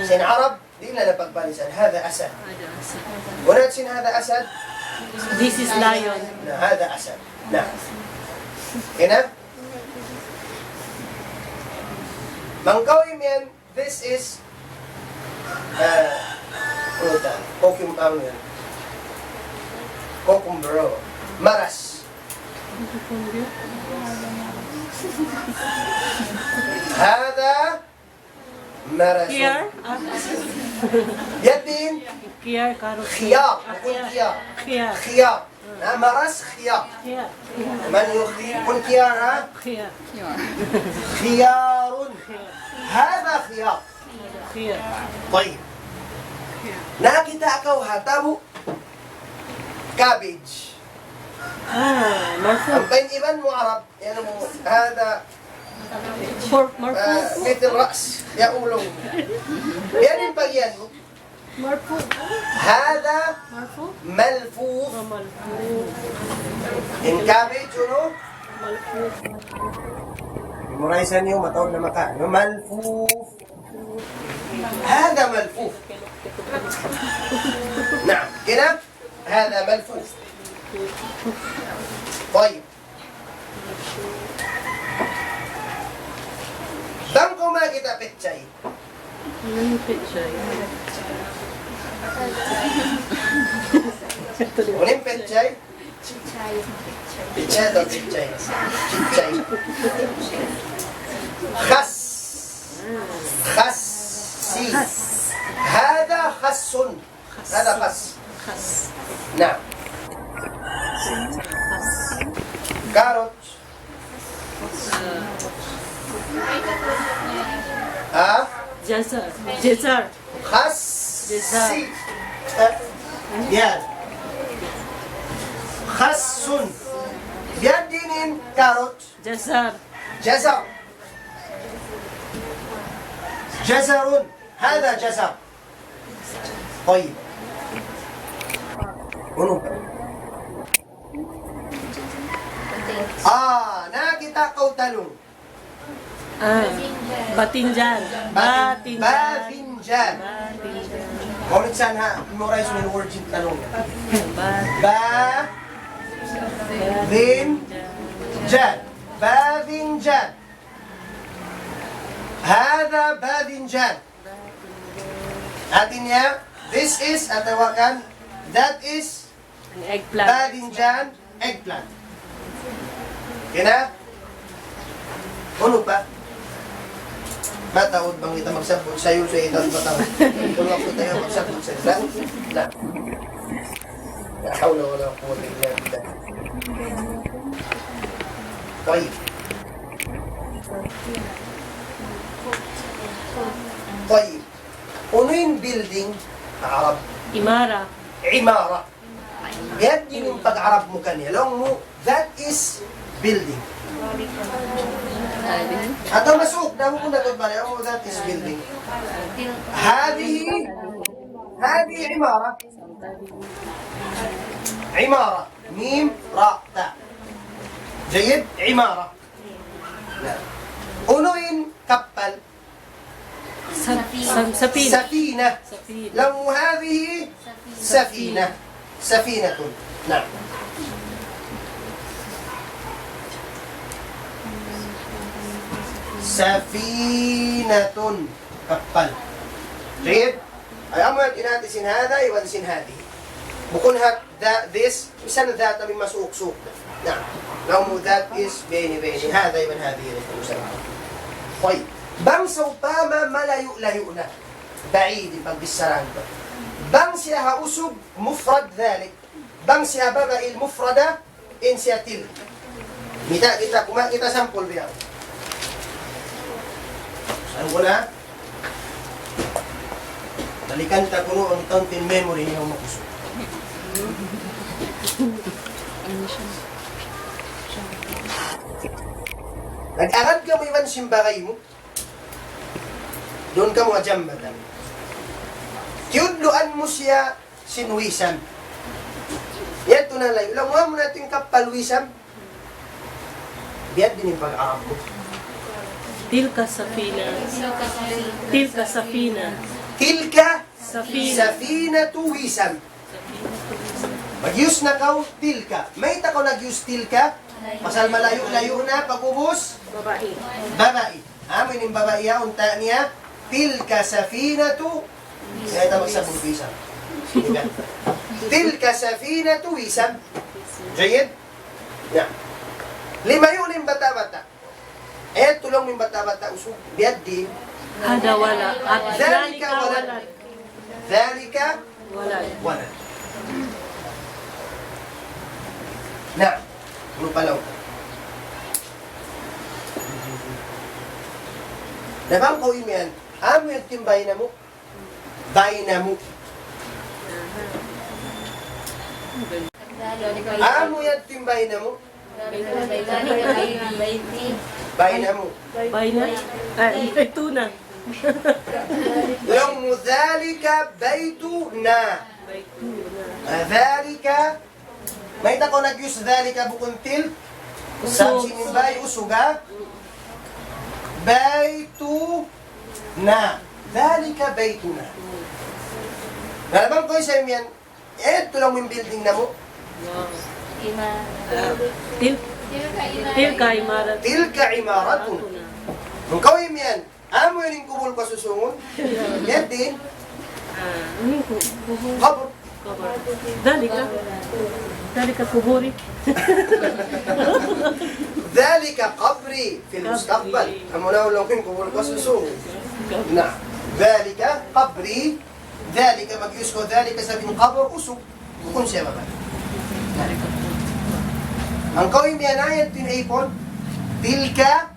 Sin Arab, di na napagbalisan. هذا أسد. Hada. Asad. ونات sin هذا أسد. This is lion. هذا أسد. نعم. هنا Mangkaw yan, this is cucumber. Maras. هذا مرس. Kiar. يدين Kiar. Karo. خيار. يكون خيار. Kiar. خيار. مرس خيار. Kiar. من يكون خيار ها؟ Kiar. خيار. هذا خيار. Kiar. طيب. Nakita ko hatabu cabbage. Marfu. Ang painiban mo Arab, yan mo, هذا Marfu. مثل الرأس يقولون يعني البيان Marfu. هذا Marfu. ملفوف Marfu. إن كابيج no Marfu. مريسان يوم أتون مكان ملفوف هذا ملفوف نعم كده هذا ملفوف طيب Bangko ma kita pechay. Unim pechay. Pechay atau pechay? Pechay. خس خسي هذا خس هذا خس نعم كاروت Jazar. Jazar. خسي بيان خس بيدين كاروت Jazar. جزر جزر هذا جزر طيب nakita ko talong Batinjan. Batinjan. Batinjan. Ulit saan ha? Memorize mo yung word yung talong. Batinjan. Batinjan. هذا باذنجان. Atin niya, this is, atawakan, that is An eggplant. باذنجان, eggplant. Kina? Ano pa? Mataod bang kita magsabot sa'yo sa itas batang? Kung ako tayo magsabot sa itas? Na. La hawla wala quwwata illa billah. طيب. طيب. Ano yung building na Arab? Imara. عمارة. Yan yung pag-Arab mo kanila. Alam mo, that is building. Atau masuk, dah mo na ba? Oh, that is building. هذه عمارة. عمارة. ميم راء تاء. جيد؟ عمارة. نعم. Unuin kapal. Safina. سفينة. Safina. لو هذه سفينة. سفينة. نعم. سفينة كبل جيد أي أمر إناتسين هذا يوانسين هذه بكون this مثلا ذات من مسوق سوق نعم لو that is بيني هذا يبن هذه طيب بان سوباما ما لا يؤنا بعيد بالسران بان سيها أسب مفرد ذلك بان سيها بابا المفردة إن سياتل kita sampul biar wala balikan kita kuno ang tauntin memory niyo makusog nag-arad ka mo iwan simbagay mo doon ka mo ajambatan tiyudluan mo siya sinwisan yan ito na layo lamuha mo natin yung kapalwisan biad din yung pag-arab mo Tilka Safina. Tilka Safina. Tilka Safina. Safinatu wisam. Mag-use na kaw, tilka. May takaw nag-use tilka. Pasal malayo-layo na, pag-ubos. Babae. Babae. Amin yung babae ya, unta niya. Tilka safinatu. Kaya ito magsabong wisam. Tilka safinatu wisam. Jayid? Ya. Lima yun yung bata-bata. Eh, tulong yung bata-bata usog. Biad din. Hada wala. At ذلك dhalika ولد walad. ذلك Walad. ولد نعم ano palaw nabang ko yan amo yung timbay na mo bay na mo amo yung timbay na mo Bainamu. Bayna. Tuna. Yung dhalika baytuna. Dhalika. May tako nag-use dhalika bukuntil. Sabsi min bay usuga. Baytuna. Dhalika baytuna. Nalaman ko sa yan. Ito lang yung building na mo. Tilka imarat. Tilka imaratun. Nung kawin yan, amo yun yung kubul ka susungon. Yan din. Kabur. Dalika kuburi. Dhalika qabri fil mustaqbal. Amo na ulang yung kubul ka susungon. Na. Dhalika qabri. Dhalika mag-use ko. Dhalika sabing qabr usok. Kung siya ba? Ang kawin yan ayat tinapon. Tilka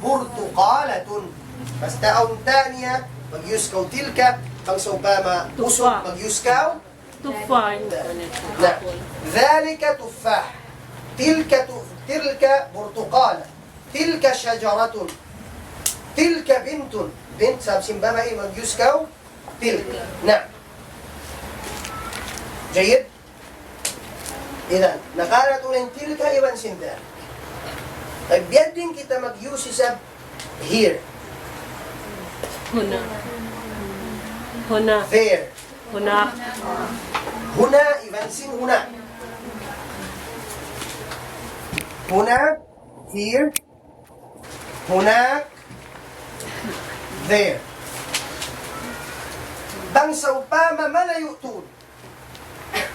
burtuqalatun. Basta ang taniya, mag-use ko tilka, pang saupama, usok, mag-use ko. Tufan. Na. Dhalika tuffah. Tilka burtuqala. Tilka shajaratun. Tilka bintun. Bint, sabi simbama mag-use ko. Tilka. Na. Jayid? Ilan, nakarat ulit tilka iban sinda. Biyan din kita mag-use sa here. Huna. Huna. There. Huna. Huna, iban sin huna. Huna, here. Huna, there. Bangsa upama malayo tun.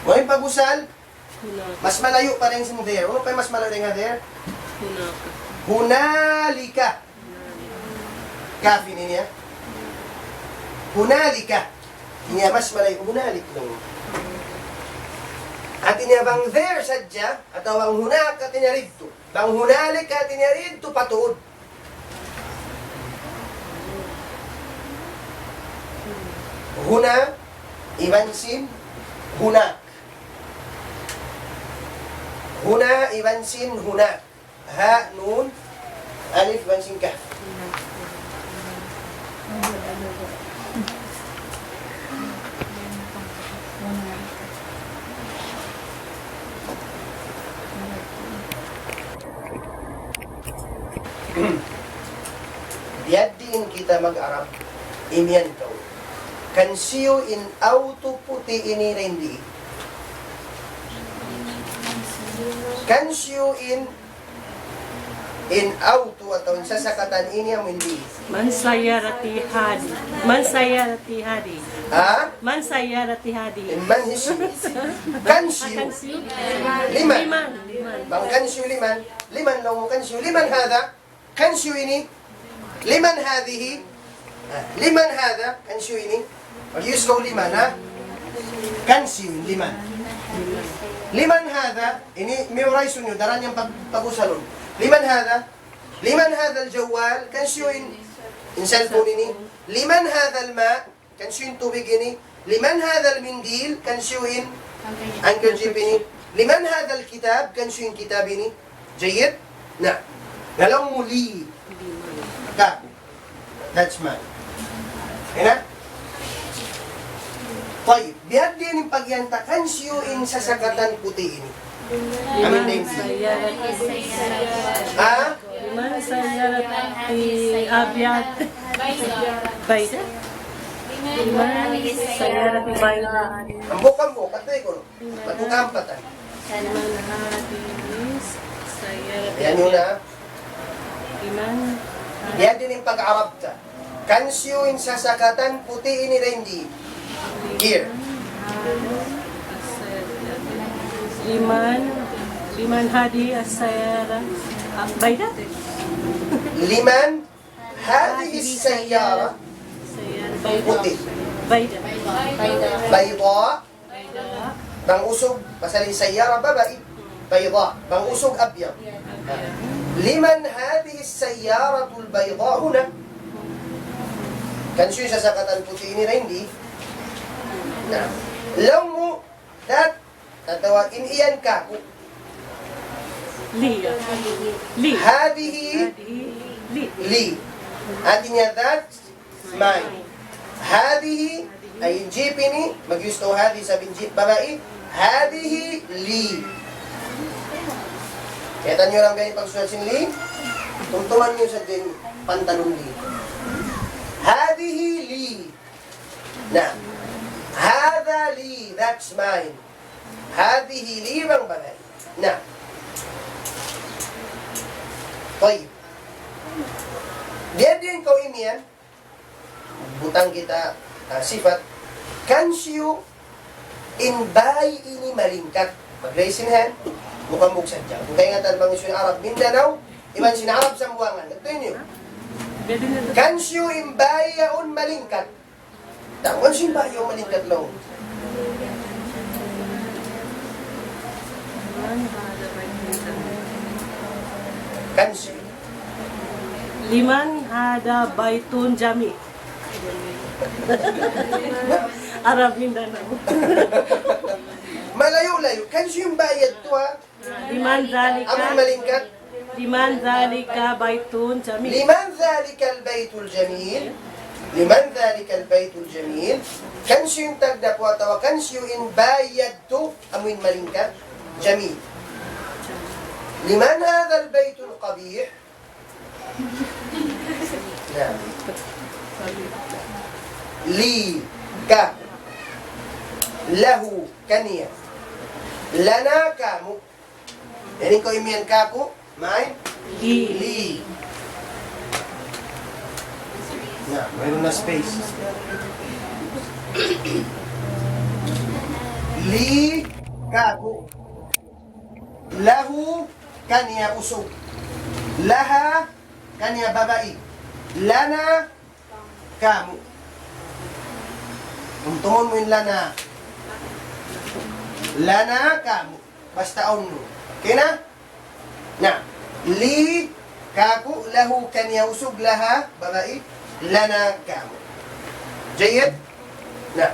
Ngayon pag-usal, Huna. mas malayo pa rin sin there. Ano pa yung mas malayo nga there? Huna. Hunalika. Kafi niya. Hunalika. Niya mas malayo. Hunalik lang. At niya bang there sadya, at ang hunak at niya rito. Bang hunalik at niya rito patuod. Huna, ibansin, hunak. Huna, ibansin, hunak. Ha, nun, alif, ibansin ka. Biyadin kita mag-arab, imian kau. Kansiyo in auto puti ini rendi. Kansiyo in auto atau in sasakatan ini ang hindi. Mansayarati hadi. Mansayarati hadi. Ha? Mansayarati hadi. In manhisi. Kansiyo. Liman. Bang kansiyo liman. Liman lang mo kansiyo. Liman hada. Kansiyo ini. Liman hadihi. Liman hada. Kansiyo ini. Mag-use ko liman, ha? Kansiyo, liman. Liman hada. Ini, memorize nyo. Daran niyang pag-usalon. Liman hada. Liman hada al-jawal. Kansiyo in cellphone ini. Liman hada al-ma. Kansiyo in tubig ini. Liman hada al-mindil. Kansiyo in handkerchief ini. Liman hada al-kitab. Kansiyo in kitab ini. Jayid? Na. Nalong muli. Ka. That's mine. Ina? Tayyip. Biar din yung pagyanta. Kansiyo in sasakatan puti ini. Amin na yung Ha? Mansayarati abiyat. Bayda. Mansayarati bayda. Ambok-ambok. Katay ko. Patukampatan. Yan yun na. Biar din yung pag-arab ta. Kansiyo in sasakatan puti ini rendi. Here. Liman hadi asayara. Bayda. Liman hadhihi sayyara puti. Bayda. Bayda. Bang usog. Masaling sayyara babae. Bayda. Bang usog abyad. Liman hadhihi sayyaratul bayda huna. Kansiyo sa sakatan puti ini rendi. Nah, law mo, tatawagin iyan ka. لي لي هذه هذه لي لي. Artinya that's mine. هذه ay jeepini, mag-use to hadi sa jeep babae. Hadihi li. Kita nyo lang ganyan pagsulat sin li. Tungtungan nyo sa din pantalon li. Hadihi li. Na. Hada li. That's mine. Hadihi li bang babae. Na. طيب. Dia din ko imian. Butang kita sifat. Kansyo inbay ini malingkat. Mag-raise in hand. Mukhang buksan dyan. Kung kaya nga tanbang iso yung Arab Mindanao, iban sinarab sa buwangan. Ito yun. Kansyo inbay yaon malingkat. Kansyo inbay yaon malingkat lang. Kansyo. Liman hada baitun jami. Arab Mindanao. Malayo-layo. Kansyo yung bayad to ha. Liman Among zalika malingkat. liman zalika baitun jami. لمن ذلك البيت الجميل لمن ذلك البيت الجميل كنسيو تقدر واتوا كنسيو إن بايدتو أمين ملينكا جميل لمن هذا البيت القبيح نعم لي كا له كنيا لنا كامو يعني كو يمين كاكو معي Li. Li. Na, mayroon na space. Li kaku. Lahu kanya usog. Laha kanya babae. Lana kamu. Tungtungon mo yung lana. Lana kamu. Basta on mo. Okay na? Na. Li kaku lahu kanya usog laha babae lana kamu. جيد؟ نعم.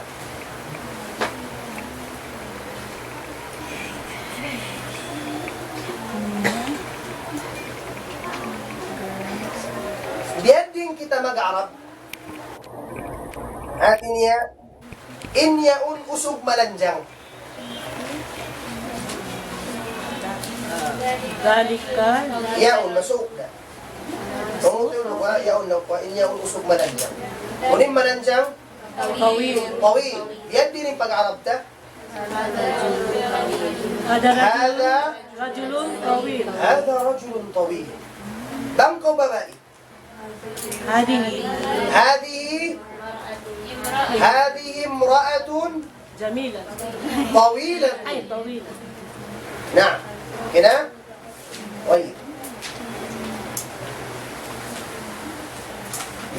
Biading kita mag-Arab. Atin niya in yaun usog malanjang. Zalika Yaun masuk na. Tungutulog ka, yaun na ka, in yaun usog malanjang. Kunin malanjang, tawil. طويل. Biading yung pag-Arab ta. Hada هذا rajulun tawil. هذا رجل طويل. Bangko babae. Hadihi هذه امرأة jamila. طويلة. Ay, tawila. نعم كده طيب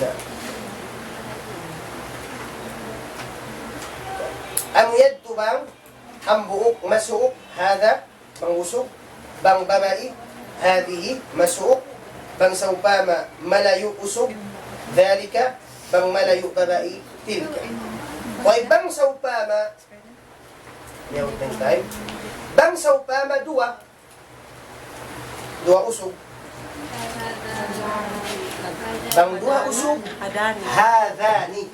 نعم أم يد بang أم buuk masuok هذا bang usok bang babae هذه masuok bang saupama malayo usok ذلك bang malayo babae تلك طيب bang saupama نعود من time bang saupama dua usog bang dua usog Hadani. hadani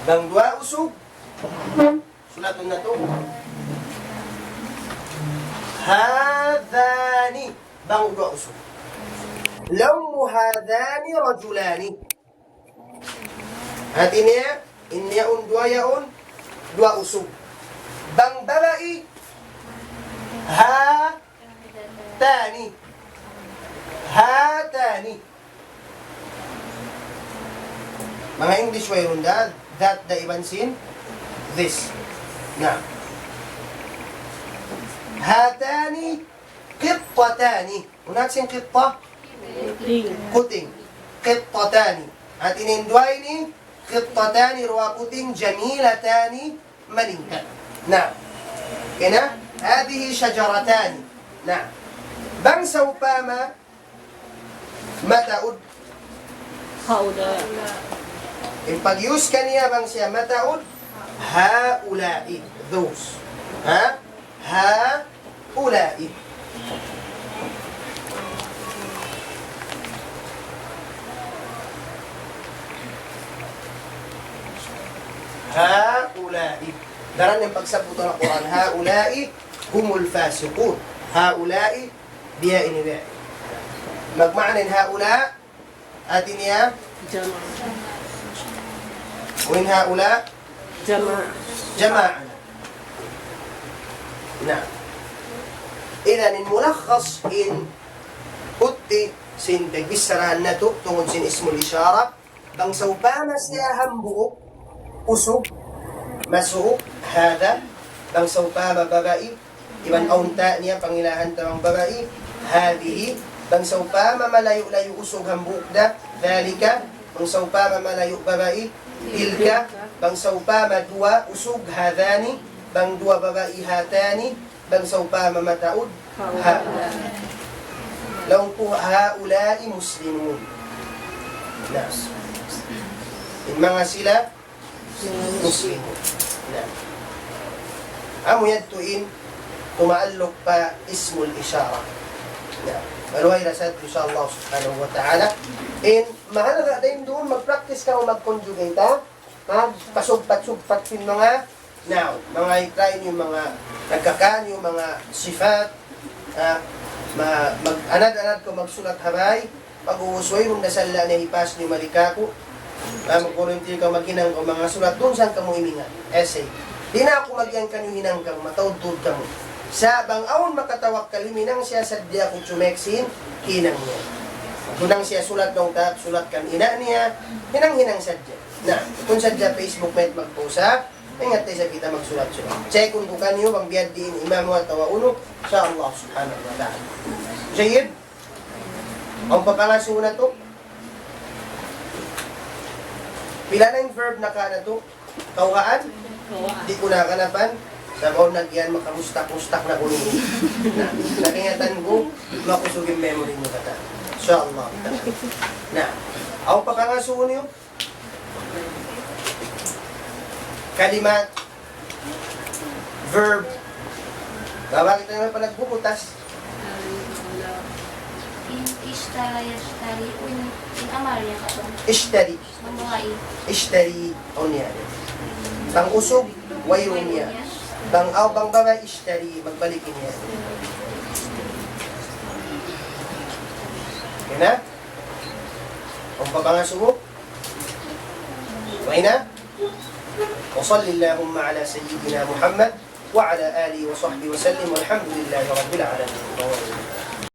bang dua usog sulatun na to hadani bang dua usog law hadani rajulani hatinya in yaun dua usog bang babae hatani mga English way ron that the ibansin this na hatani qittatani unaksin qitta Ling. kuting qittatani at inindway ni qittatani ruwa kuting jamilatani malingkat نعم هنا هذه شجرتان نعم بang saupama mataud Haula. in pag-use kaniya bang siya mataud haulai those. Ha? Haula'i. Haula'i. Daran yung pagsabot ng Quran. Haula'i humul fasiqun. Haula'i biya inibi. Magmaanin haula atin niya Jama. وين هؤلاء Jama. جماعة. نعم. إذا الملخص إن أتي سين تجسر النتو تون سين اسم الإشارة بان سوبانا سياهم بؤ أسو مسو هذا بان سوباما ببائي إبن أونتا نيا بانgilahan tamang babae هذه بان سوباما malayo layo usog hambuk da ذلك بان سوباما malayo babae tilka bang saupama dua usug hadani bang dua babae hatani bang saupama mataud haula law ku haula'i muslimun nas in mga sila muslimun na amo yadtuin tumaallok pa ismul isyara na maluhay rasad inshallah subhanahu wa ta'ala. And mahalaga din doon, mag-practice ka o mag-conjugate, ha? Magpasugpat-sugpat yung mga noun. Mga i-try yung mga nagkakaan, yung mga sifat. Mag-anad-anad ko magsulat habay. Pag-uusway, kung nasala na hipas ni Malikako. Mag-volunteer ka maghinang o mga sulat. Doon saan ka mo imingan? Essay. Di na ako magyan ka nyo hinang kang matawd-tawd ka mo. Sa bang-aon makatawak kaliminang siya sadya kung sumeksin, hinang niya. Kunang siya sulat dong tap, sulat kan ina niya, hinang-hinang sadya. Na, kung sadya Facebook met magpost ha, ingat tayo sa kita magsulat-sulat. Check kung kanyo, bang biyad din imam wa tawauno, sa Allah subhanahu wa ta'ala. Jayid, ang papangaso na to, pila na yung verb na ka na to, kawaan, di ko nakanapan, sa baon nagyan makamustak-mustak na kunin. Na, nakingatan ko, makusog yung memory mo kata. Inshallah. Na, ako pa ka nga suon yun. Kalimat, verb, bakit naman pa nagbubutas? In Amaria ka ba? Ishtari. Mamuhay. Ishtari. O niya. Bang usog, wayrong niya. Bang baba, ishtari. Magbalikin niya. Okay na? Kung pabangaso mo? Okay na? وصل اللهم على سيدنا محمد وعلى آله وصحبه وسلم والحمد لله رب العالمين.